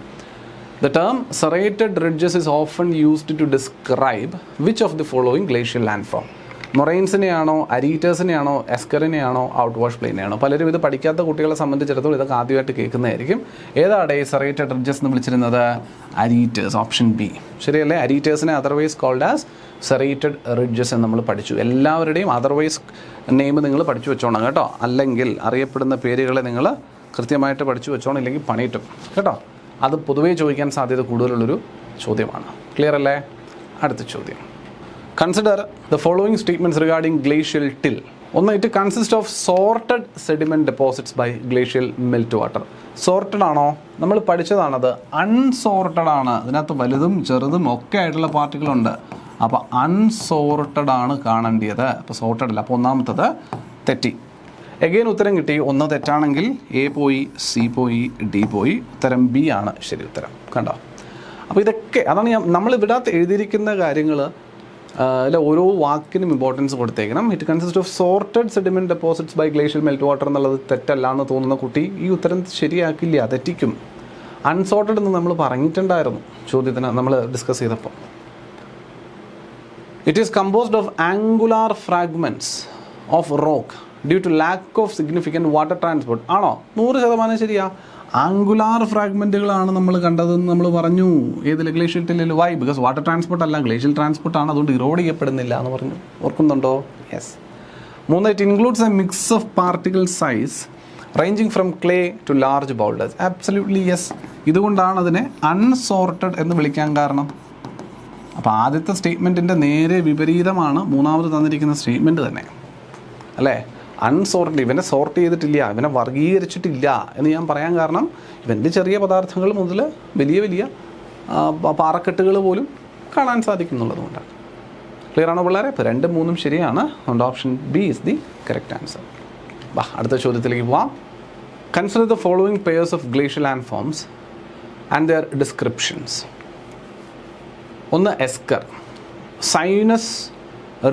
The term serrated ridges is often used to describe which of the following glacial landform? മൊറൈൻസിനെയാണോ, അരീറ്റേഴ്സിനെയാണോ, എസ്കറിനെയാണോ, ഔട്ട് വാഷ് പ്ലെയിനെയാണോ? പലരും ഇത് പഠിക്കാത്ത കുട്ടികളെ സംബന്ധിച്ചിടത്തോളം ഇതൊക്കെ ആദ്യമായിട്ട് കേൾക്കുന്നതായിരിക്കും. ഏതാണ് സെറേറ്റഡ് റിഡ്ജസ് എന്ന് വിളിച്ചിരുന്നത്? അരീറ്റേഴ്സ്. ഓപ്ഷൻ ബി ശരിയല്ലേ? അരീറ്റേഴ്സിനെ otherwise called as serrated ridges എന്ന് നമ്മൾ പഠിച്ചു. എല്ലാവരുടെയും അതർവൈസ് നെയിം നിങ്ങൾ പഠിച്ചു വെച്ചോണം കേട്ടോ. അല്ലെങ്കിൽ അറിയപ്പെടുന്ന പേരുകളെ നിങ്ങൾ കൃത്യമായിട്ട് പഠിച്ചു വെച്ചോണം, ഇല്ലെങ്കിൽ പണിയിട്ടും കേട്ടോ. അത് പൊതുവേ ചോദിക്കാൻ സാധ്യത കൂടുതലുള്ളൊരു ചോദ്യമാണ്. ക്ലിയർ അല്ലേ? അടുത്ത ചോദ്യം, Consider the following statements regarding glacial till. It consists of sorted sediment deposits by glacial meltwater. Sorted ആണോ? നമ്മൾ പഠിച്ചതാണത്. അൺസോർട്ടഡ് ആണ്. അതിനകത്ത് വലുതും ചെറുതും ഒക്കെ ആയിട്ടുള്ള പാർട്ടികളുണ്ട്. അപ്പോൾ അൺസോർട്ടഡ് ആണ് കാണേണ്ടത്. അപ്പോൾ സോർട്ടഡ് അല്ല. അപ്പോൾ ഒന്നാമത്തത് തെറ്റി. എഗെയിൻ ഉത്തരം കിട്ടി. 1 തെറ്റാണെങ്കിൽ എ പോയി, സി പോയി, ഡി പോയി. ഉത്തരം ബി ആണ് ശരി ഉത്തരം. കണ്ടോ? അപ്പോൾ ഇതൊക്കെ അതാണ് നമ്മൾ ഇവിടത്ത് എഴുതിയിരിക്കുന്ന കാര്യങ്ങൾ അല്ല, ഓരോ വാക്കിനും ഇമ്പോർട്ടൻസ് കൊടുത്തേക്കണം. It consist of sorted sediment deposits by glacial melt water എന്നുള്ളത് തെറ്റല്ല എന്ന് തോന്നുന്ന കുട്ടി ഈ ഉത്തരം ശരിയാക്കില്ല, തെറ്റിക്കും. അൺസോർട്ടഡ് എന്ന് നമ്മൾ പറഞ്ഞിട്ടുണ്ടായിരുന്നു ചോദ്യത്തിന് നമ്മൾ ഡിസ്കസ് ചെയ്തപ്പോൾ. It is composed of angular fragments of rock due to lack of significant water transport. ആണോ? 100% ശരിയാ. ആംഗുലാർ ഫ്രാഗ്മെൻറ്റുകളാണ് നമ്മൾ കണ്ടതെന്ന് നമ്മൾ പറഞ്ഞു. ഏതിൽ? ഗ്ലേഷ്യൽ ടില്ലിൽ. വൈ? ബിക്കോസ് വാട്ടർ ട്രാൻസ്പോർട്ട് അല്ല, ഗ്ലേഷ്യൽ ട്രാൻസ്പോർട്ടാണ്, അതുകൊണ്ട് ഇറോഡ് ചെയ്യപ്പെടുന്നില്ല എന്ന് പറഞ്ഞു. ഓർക്കുന്നുണ്ടോ? Yes. 3, it includes a mix of particle size ranging from clay to large boulders. Absolutely yes. ഇതുകൊണ്ടാണ് അതിനെ അൺസോർട്ടഡ് എന്ന് വിളിക്കാൻ കാരണം. അപ്പോൾ ആദ്യത്തെ സ്റ്റേറ്റ്മെൻറ്റിൻ്റെ നേരെ വിപരീതമാണ് മൂന്നാമത് തന്നിരിക്കുന്ന സ്റ്റേറ്റ്മെൻറ്റ് തന്നെ അല്ലേ? അൺസോർട്ടഡ്. ഇവനെ സോർട്ട് ചെയ്തിട്ടില്ല, ഇവനെ വർഗീകരിച്ചിട്ടില്ല എന്ന് ഞാൻ പറയാൻ കാരണം ഇവൻ്റെ ചെറിയ പദാർത്ഥങ്ങൾ മുതൽ വലിയ വലിയ പാറക്കെട്ടുകൾ പോലും കാണാൻ സാധിക്കുന്നുള്ളതുകൊണ്ടാണ്. ക്ലിയർ ആണോ പിള്ളേരെ? ഇപ്പോൾ 2, 3 ശരിയാണ്. അതുകൊണ്ട് option B is the correct answer. അടുത്ത ചോദ്യത്തിലേക്ക് പോവാം. Consider the following pairs of glacial land forms and their descriptions. ഒന്ന് esker, sinuous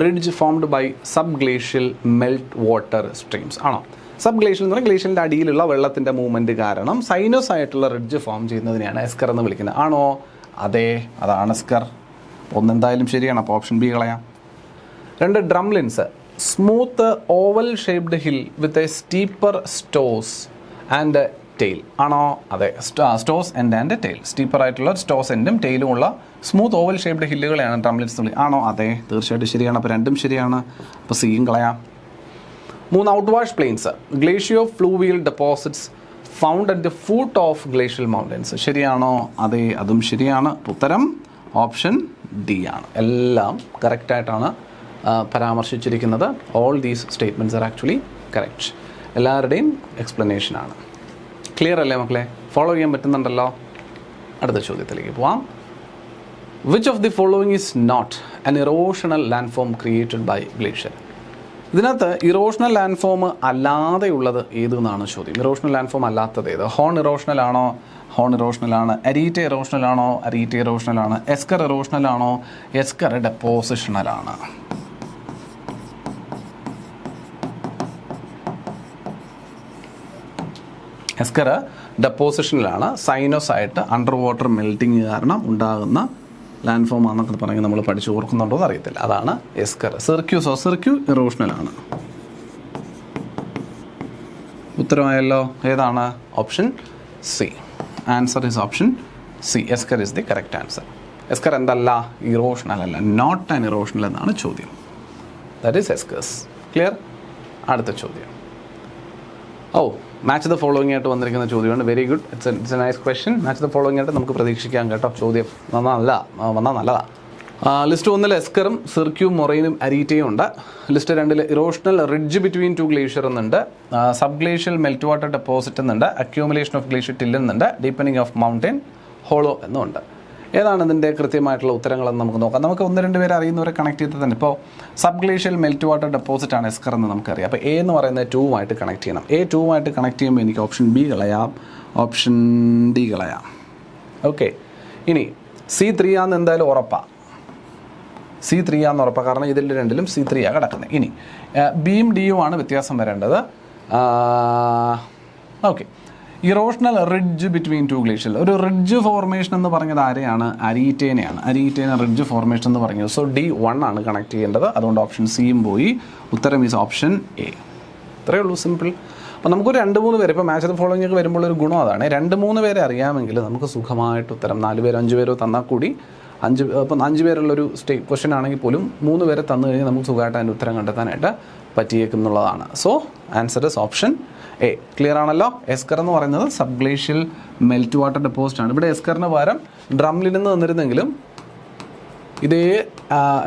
ridge formed by subglacial melt water streams. ആണോ? സബ് ഗ്ലേഷ്യൽ എന്ന് പറഞ്ഞാൽ ഗ്ലേഷ്യലിൻ്റെ അടിയിലുള്ള വെള്ളത്തിൻ്റെ മൂവ്മെൻറ്റ് കാരണം സൈനസ് ആയിട്ടുള്ള റിഡ്ജ് ഫോം ചെയ്യുന്നതിനെയാണ് എസ്കർ എന്ന് വിളിക്കുന്നത്. ആണോ? അതെ, അതാണ് എസ്കർ. ഒന്നെന്തായാലും ശരിയാണ്, അപ്പോൾ ഓപ്ഷൻ ബി കളയാം. 2 drumlins, smooth oval shaped hill with a steeper stoss and tail. ആണോ? അതെ, stoss end and tail. Steeper ആയിട്ടുള്ള സ്റ്റോസ് എൻഡും ടെയിലും ഉള്ള സ്മൂത്ത് ഓവൽ ഷേപ്ഡ് ഹില്ലുകളെയാണ് ഡ്രംലിൻസ് എന്ന് വിളിക്കുന്നത്. ആണോ? അതെ, തീർച്ചയായിട്ടും ശരിയാണ്. അപ്പോൾ രണ്ടും ശരിയാണ്, അപ്പോൾ സിയും കളയാം. 3 outwash plains, glaciofluvial deposits found at the foot of glacial mountains. ശരിയാണോ? അതെ, അതും ശരിയാണ്. ഉത്തരം ഓപ്ഷൻ ഡി ആണ്. എല്ലാം കറക്റ്റായിട്ടാണ് പരാമർശിച്ചിരിക്കുന്നത്. All these statements are actually correct. എല്ലാവരുടെയും എക്സ്പ്ലനേഷനാണ്. ക്ലിയർ അല്ലേ മക്കളെ? ഫോളോ ചെയ്യാൻ പറ്റുന്നുണ്ടല്ലോ? അടുത്ത ചോദ്യത്തിലേക്ക് പോവാം. Which of the following is not an erosional land form created by glacier? ഇതിനകത്ത് ഇറോഷണൽ ലാൻഡ് ഫോം അല്ലാതെയുള്ളത് ഏതെന്നാണ് ചോദ്യം. ഇറോഷണൽ ലാൻഡ് ഫോം അല്ലാത്തത് ഏത്? ഹോൺ ഇറോഷണൽ ആണോ? ഹോൺ ഇറോഷണൽ ആണ്. അരീറ്റ ഇറോഷണൽ ആണോ? അരീറ്റ ഇറോഷണൽ ആണ്. എസ്കർ ഇറോഷണൽ ആണോ? എസ്കർ ഡെപ്പോസിഷണൽ ആണ്. എസ്കർ ഡെപ്പോസിഷനിലാണ്. സൈനസ് ആയിട്ട് അണ്ടർ വാട്ടർ മെൽറ്റിങ് കാരണം ഉണ്ടാകുന്ന ലാൻഡ് ഫോം ആണെന്നൊക്കെ പറഞ്ഞാൽ നമ്മൾ പഠിച്ച് ഓർക്കുന്നുണ്ടോ എന്ന് അറിയത്തില്ല. അതാണ് എസ്കർ. സിർക്യൂ ഇറോഷണലാണ്. ഉത്തരമായല്ലോ. ഏതാണ്? Option C. Answer is option C. Esker is the correct answer. എസ്കർ എന്തല്ല? ഇറോഷണൽ അല്ല, നോട്ട് ആൻ ഇറോഷണൽ എന്നാണ് ചോദ്യം. That is eskers. ക്ലിയർ? അടുത്ത ചോദ്യം. മാച്ച് ദ ഫോളോയിങ് ആയിട്ട് വന്നിരിക്കുന്ന ചോദ്യമാണ്. Very good. It's a nice question. Match the following ആയിട്ട് നമുക്ക് പ്രതീക്ഷിക്കാം കേട്ടോ. ചോദ്യം വന്നാൽ നല്ലതാണ്. ലിസ്റ്റ് 1 എസ്കറും സിർക്യൂവും മൊറൈനും അരീറ്റയും ഉണ്ട്. List 2 erosional ridge between 2 glacier എന്നുണ്ട്. Subglacial melt water deposit എന്നുണ്ട്. അക്യൂമുലേഷൻ ഓഫ് ഗ്ലേഷ്യർ ടിൽ എന്നുണ്ട്. ഡീപ്പനിങ് ഓഫ് മൗണ്ടൻ ഹോളോ എന്നുണ്ട്. ഏതാണ് ഇതിൻ്റെ കൃത്യമായിട്ടുള്ള ഉത്തരങ്ങളെന്ന് നമുക്ക് നോക്കാം. നമുക്ക് 1-2 പേര് അറിയുന്നവരെ കണക്ട് ചെയ്ത് തന്നെ. ഇപ്പോൾ sub glacial melt water deposit ആണ് എസ്കർ എന്ന് നമുക്കറിയാം. അപ്പോൾ എ എന്ന് പറയുന്നത് 2 കണക്ട് ചെയ്യണം. A 2 കണക്ട് ചെയ്യുമ്പോൾ എനിക്ക് ഓപ്ഷൻ ബി കളയാം, ഓപ്ഷൻ ഡി കളയാം. ഓക്കെ. ഇനി C3 ആണെന്ന് എന്തായാലും ഉറപ്പാണ്. C3 ആണെന്ന് ഉറപ്പാണ്, കാരണം ഇതിൽ രണ്ടിലും C3 കിടക്കുന്നത്. ഇനി ബിയും ഡിയും ആണ് വ്യത്യാസം വരേണ്ടത്. Okay. Erosional ridge between 2 glacier. ഒരു റിഡ്ജ് ഫോർമേഷൻ എന്ന് പറഞ്ഞത് ആരെയാണ്? അരീറ്റേനെയാണ്. അരീറ്റേന റിഡ്ജ് ഫോർമേഷൻ എന്ന് പറഞ്ഞത്. സോ D1 ആണ് കണക്ട് ചെയ്യേണ്ടത്. അതുകൊണ്ട് ഓപ്ഷൻ സിയും പോയി. ഉത്തരം ഈസ് ഓപ്ഷൻ എ. ഇത്രയേ ഉള്ളൂ, സിമ്പിൾ. അപ്പോൾ നമുക്കൊരു 2-3 പേര് ഇപ്പോൾ മാച്ച് ദ ഫോളോയിങ് ഒക്കെ വരുമ്പോൾ ഒരു ഗുണം അതാണ്. 2-3 പേരെ അറിയാമെങ്കിൽ നമുക്ക് സുഖമായിട്ട് ഉത്തരം 4 പേരോ 5 പേരോ തന്നാൽ കൂടി 5 പേരുള്ളൊരു ക്വസ്റ്റ്യൻ ആണെങ്കിൽ പോലും 3 പേരെ തന്നു കഴിഞ്ഞാൽ നമുക്ക് സുഖമായിട്ട് അതിൻ്റെ ഉത്തരം കണ്ടെത്താനായിട്ട് പറ്റിയേക്കുന്നുള്ളതാണ്. So answer is option A. Clear ആണല്ലോ? എസ്കർ എന്ന് പറയുന്നത് subglacial melt water deposit ആണ്. ഇവിടെ എസ്കറിന് പകരം ഡ്രംലിൽ നിന്ന് തന്നിരുന്നെങ്കിലും ഇതേ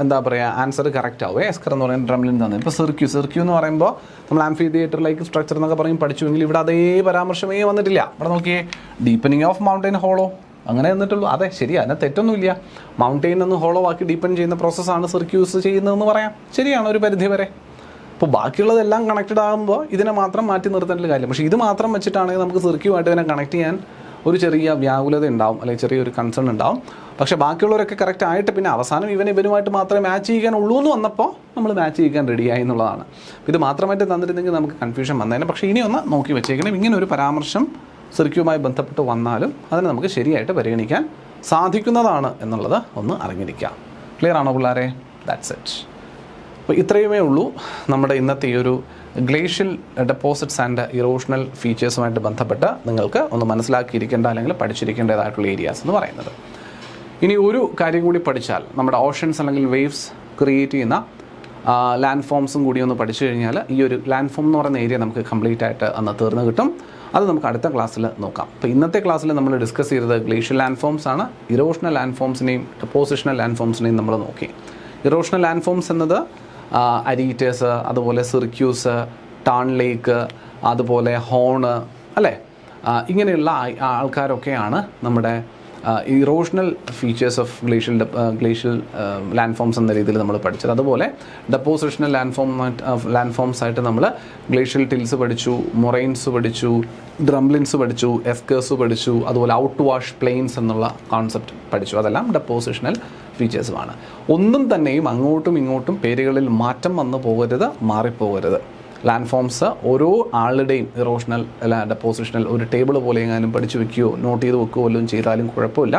എന്താ പറയുക ആൻസർ കറക്റ്റ് ആവുക. എസ്കർ എന്ന് പറയുന്നത് ഡ്രംലിൽ നിന്ന് തന്നെ. ഇപ്പോൾ സിർക്യൂ എന്ന് പറയുമ്പോൾ നമ്മൾ ആംഫി തിയേറ്റർ ലൈക്ക് സ്ട്രക്ചർ എന്നൊക്കെ പറയും പഠിച്ചുവെങ്കിൽ ഇവിടെ അതേ പരാമർശമേ വന്നിട്ടില്ല. ഇവിടെ നോക്കിയേ, ഡീപ്പനിങ് ഓഫ് മൗണ്ടൻ ഹോളോ അങ്ങനെ എന്നിട്ടുള്ളൂ. അതെ, ശരിയാണ്, അതിന് തെറ്റൊന്നുമില്ല. മൗണ്ടെയിൻ നിന്ന് ഹോളോ ആക്കി ഡീപ്പൻ ചെയ്യുന്ന പ്രോസസ്സാണ് സിർക്യൂസ് ചെയ്യുന്നതെന്ന് പറയാം. ശരിയാണ് ഒരു പരിധി വരെ. അപ്പോൾ ബാക്കിയുള്ളതെല്ലാം കണക്റ്റഡ് ആകുമ്പോൾ ഇതിനെ മാത്രം മാറ്റി നിർത്തേണ്ട കാര്യം. പക്ഷേ ഇത് മാത്രം വെച്ചിട്ടാണെങ്കിൽ നമുക്ക് സിർക്യൂമായിട്ട് ഇതിനെ കണക്ട് ചെയ്യാൻ ഒരു ചെറിയ വ്യാകുലത ഉണ്ടാവും, അല്ലെങ്കിൽ ചെറിയൊരു കൺസേൺ ഉണ്ടാവും. പക്ഷേ ബാക്കിയുള്ളവരൊക്കെ കറക്റ്റ് ആയിട്ട് പിന്നെ അവസാനം ഇവനുമായിട്ട് മാത്രമേ മാച്ച് ചെയ്യാനുള്ളൂ എന്ന് വന്നപ്പോൾ നമ്മൾ മാച്ച് ചെയ്യാൻ റെഡിയായി എന്നുള്ളതാണ്. ഇത് മാത്രമായിട്ട് തന്നിരുന്നെങ്കിൽ നമുക്ക് കൺഫ്യൂഷൻ വന്നേനെ. പക്ഷേ ഇനി ഒന്ന് നോക്കി വെച്ചേക്കണം, ഇങ്ങനെ ഒരു പരാമർശം സിർക്യൂമായി ബന്ധപ്പെട്ട് വന്നാലും അതിനെ നമുക്ക് ശരിയായിട്ട് പരിഗണിക്കാൻ സാധിക്കുന്നതാണ് എന്നുള്ളത് ഒന്ന് അറിഞ്ഞിരിക്കാം. ക്ലിയർ ആണോ പിള്ളേരെ? That's it. അപ്പോൾ ഇത്രയുമേ ഉള്ളൂ നമ്മുടെ ഇന്നത്തെ ഈ ഒരു ഗ്ലേഷ്യൽ ഡെപ്പോസിറ്റ്സ് ആൻഡ് ഇറോഷണൽ ഫീച്ചേഴ്സുമായിട്ട് ബന്ധപ്പെട്ട് നിങ്ങൾക്ക് ഒന്ന് മനസ്സിലാക്കിയിരിക്കേണ്ട അല്ലെങ്കിൽ പഠിച്ചിരിക്കേണ്ടതായിട്ടുള്ള ഏരിയാസ് എന്ന് പറയുന്നത്. ഇനി ഒരു കാര്യം കൂടി പഠിച്ചാൽ നമ്മുടെ ഓഷൻസ് അല്ലെങ്കിൽ വേവ്സ് ക്രിയേറ്റ് ചെയ്യുന്ന ലാൻഡ് ഫോംസും കൂടി ഒന്ന് പഠിച്ചു കഴിഞ്ഞാൽ ഈ ഒരു ലാൻഡ് ഫോം എന്ന് പറയുന്ന ഏരിയ നമുക്ക് കംപ്ലീറ്റ് ആയിട്ട് അന്ന് തീർന്നു കിട്ടും. അത് നമുക്ക് അടുത്ത ക്ലാസ്സിൽ നോക്കാം. അപ്പോൾ ഇന്നത്തെ ക്ലാസ്സിൽ നമ്മൾ ഡിസ്കസ് ചെയ്തത് ഗ്ലേഷ്യൽ ലാൻഡ് ഫോംസ് ആണ്. ഇറോഷണൽ ലാൻഡ് ഫോംസിനെയും ഡെപ്പോസിഷണൽ ലാൻഡ് ഫോംസിനെയും നമ്മൾ നോക്കി. ഇറോഷണൽ ലാൻഡ് ഫോംസ് എന്നത് അരീറ്റേഴ്സ്, അതുപോലെ സിർക്യൂസ്, ടാൺ ലേക്ക്, അതുപോലെ ഹോണ് അല്ലേ, ഇങ്ങനെയുള്ള ആൾക്കാരൊക്കെയാണ് നമ്മുടെ erosional features of glacial land forms എന്ന രീതിയിൽ നമ്മൾ പഠിച്ചത്. അതുപോലെ ഡെപ്പോസിഷണൽ ലാൻഡ് ഫോംസ് ആയിട്ട് നമ്മൾ ഗ്ലേഷ്യൽ ടിൽസ് പഠിച്ചു, മൊറൈൻസ് പഠിച്ചു, ഡ്രംലിൻസ് പഠിച്ചു, എസ്കേഴ്സ് പഠിച്ചു, അതുപോലെ ഔട്ട് വാഷ് പ്ലെയിൻസ് എന്നുള്ള കോൺസെപ്റ്റ് പഠിച്ചു. അതെല്ലാം ഡെപ്പോസിഷണൽ ഫീച്ചേഴ്സുമാണ്. ഒന്നും തന്നെയും അങ്ങോട്ടും ഇങ്ങോട്ടും പേരുകളിൽ മാറ്റം വന്നു പോകരുത്, മാറിപ്പോകരുത്. ലാൻഡ് ഫോംസ് ഓരോ ആളുടെയും ഇറോഷണൽ ഡെപ്പോസിഷണൽ ഒരു ടേബിൾ പോലെ എങ്ങാനും പഠിച്ചു വെക്കുകയോ നോട്ട് ചെയ്ത് വെക്കുകയോ വല്ലതും ചെയ്താലും കുഴപ്പമില്ല,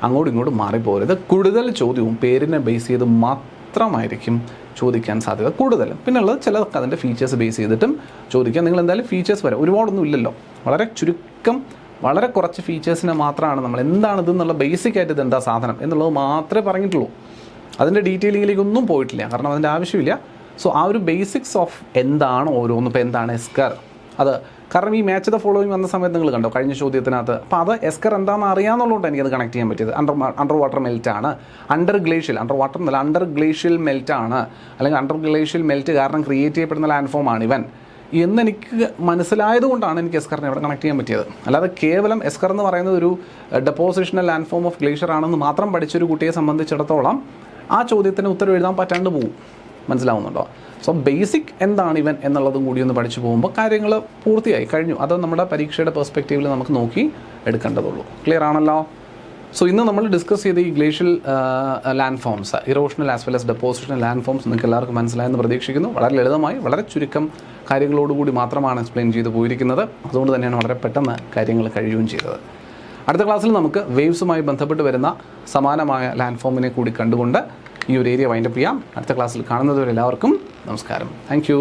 അങ്ങോട്ടും ഇങ്ങോട്ടും മാറിപ്പോകരുത്. കൂടുതൽ ചോദ്യവും പേരിനെ ബേസ് ചെയ്ത് മാത്രമായിരിക്കും ചോദിക്കാൻ സാധ്യത കൂടുതലും. പിന്നുള്ളത് ചിലർക്ക് അതിൻ്റെ ഫീച്ചേഴ്സ് ബേസ് ചെയ്തിട്ടും ചോദിക്കാം. നിങ്ങൾ എന്തായാലും ഫീച്ചേഴ്സ് വരെ ഒരുപാടൊന്നും ഇല്ലല്ലോ, വളരെ ചുരുക്കം വളരെ കുറച്ച് ഫീച്ചേഴ്സിനെ മാത്രമാണ് നമ്മൾ എന്താണിത് എന്നുള്ള ബേസിക് ആയിട്ട് ഇതെന്താ സാധനം എന്നുള്ളത് മാത്രമേ പറഞ്ഞിട്ടുള്ളൂ. അതിൻ്റെ ഡീറ്റെയിലിങ്ങിലേക്കൊന്നും പോയിട്ടില്ല, കാരണം അതിൻ്റെ ആവശ്യമില്ല. സോ ആ ഒരു ബേസിക്സ് ഓഫ് എന്താണ് ഓരോന്നും, ഇപ്പോൾ എന്താണ് എസ്കർ, അത് കാരണം ഈ മാച്ച് ദ ഫോളോയിങ് വന്ന സമയത്ത് നിങ്ങൾ കണ്ടോ കഴിഞ്ഞ ചോദ്യത്തിനകത്ത്. അപ്പോൾ അത് എസ്കർ എന്താണെന്ന് അറിയാമെന്നുള്ളതുകൊണ്ട് എനിക്കത് കണക്ട് ചെയ്യാൻ പറ്റിയത്. അണ്ടർ വാട്ടർ മെൽറ്റാണ്, അണ്ടർ വാട്ടർ എന്നല്ല അണ്ടർ ഗ്ലേഷ്യൽ മെൽറ്റാണ്, അല്ലെങ്കിൽ അണ്ടർ ഗ്ലേഷ്യൽ മെൽറ്റ് കാരണം ക്രിയേറ്റ് ചെയ്യപ്പെടുന്ന ലാൻഡ് ഫോമാണ് ഇവൻ എന്നെനിക്ക് മനസ്സിലായതുകൊണ്ടാണ് എനിക്ക് എസ്കറിനെ ഇവിടെ കണക്ട് ചെയ്യാൻ പറ്റിയത്. അല്ലാതെ കേവലം എസ്കർ എന്ന് പറയുന്നത് ഒരു depositional land form of glacier ആണെന്ന് മാത്രം പഠിച്ചൊരു കുട്ടിയെ സംബന്ധിച്ചിടത്തോളം ആ ചോദ്യത്തിന് ഉത്തരം എഴുതാൻ പറ്റാണ്ട് പോകും. മനസ്സിലാവുന്നുണ്ടോ? സോ ബേസിക് എന്താണ് ഇവൻ എന്നുള്ളതും കൂടി ഒന്ന് പഠിച്ചു പോകുമ്പോൾ കാര്യങ്ങൾ പൂർത്തിയായി കഴിഞ്ഞു. അത് നമ്മുടെ പരീക്ഷയുടെ പെർസ്പെക്റ്റീവിൽ നമുക്ക് നോക്കി എടുക്കേണ്ടതുള്ളൂ. ക്ലിയർ ആണല്ലോ? സോ ഇന്ന് നമ്മൾ ഡിസ്കസ് ചെയ്ത ഈ glacial land forms, erosional as well as depositional land forms നിങ്ങൾക്ക് എല്ലാവർക്കും മനസ്സിലായെന്ന് പ്രതീക്ഷിക്കുന്നു. വളരെ ലളിതമായി വളരെ ചുരുക്കം കാര്യങ്ങളോടുകൂടി മാത്രമാണ് എക്സ്പ്ലെയിൻ ചെയ്ത് പോയിരിക്കുന്നത്. അതുകൊണ്ട് തന്നെയാണ് വളരെ പെട്ടെന്ന് കാര്യങ്ങൾ കഴിയുകയും ചെയ്തത്. അടുത്ത ക്ലാസ്സിൽ നമുക്ക് വേവ്സുമായി ബന്ധപ്പെട്ട് വരുന്ന സമാനമായ ലാൻഡ് ഫോമിനെ കൂടി കണ്ടുകൊണ്ട് ഈ ഒരു ഏരിയ വൈൻഡപ്പ് ചെയ്യാം. അടുത്ത ക്ലാസ്സിൽ കാണുന്നതുവരെ എല്ലാവർക്കും നമസ്കാരം. Thank you.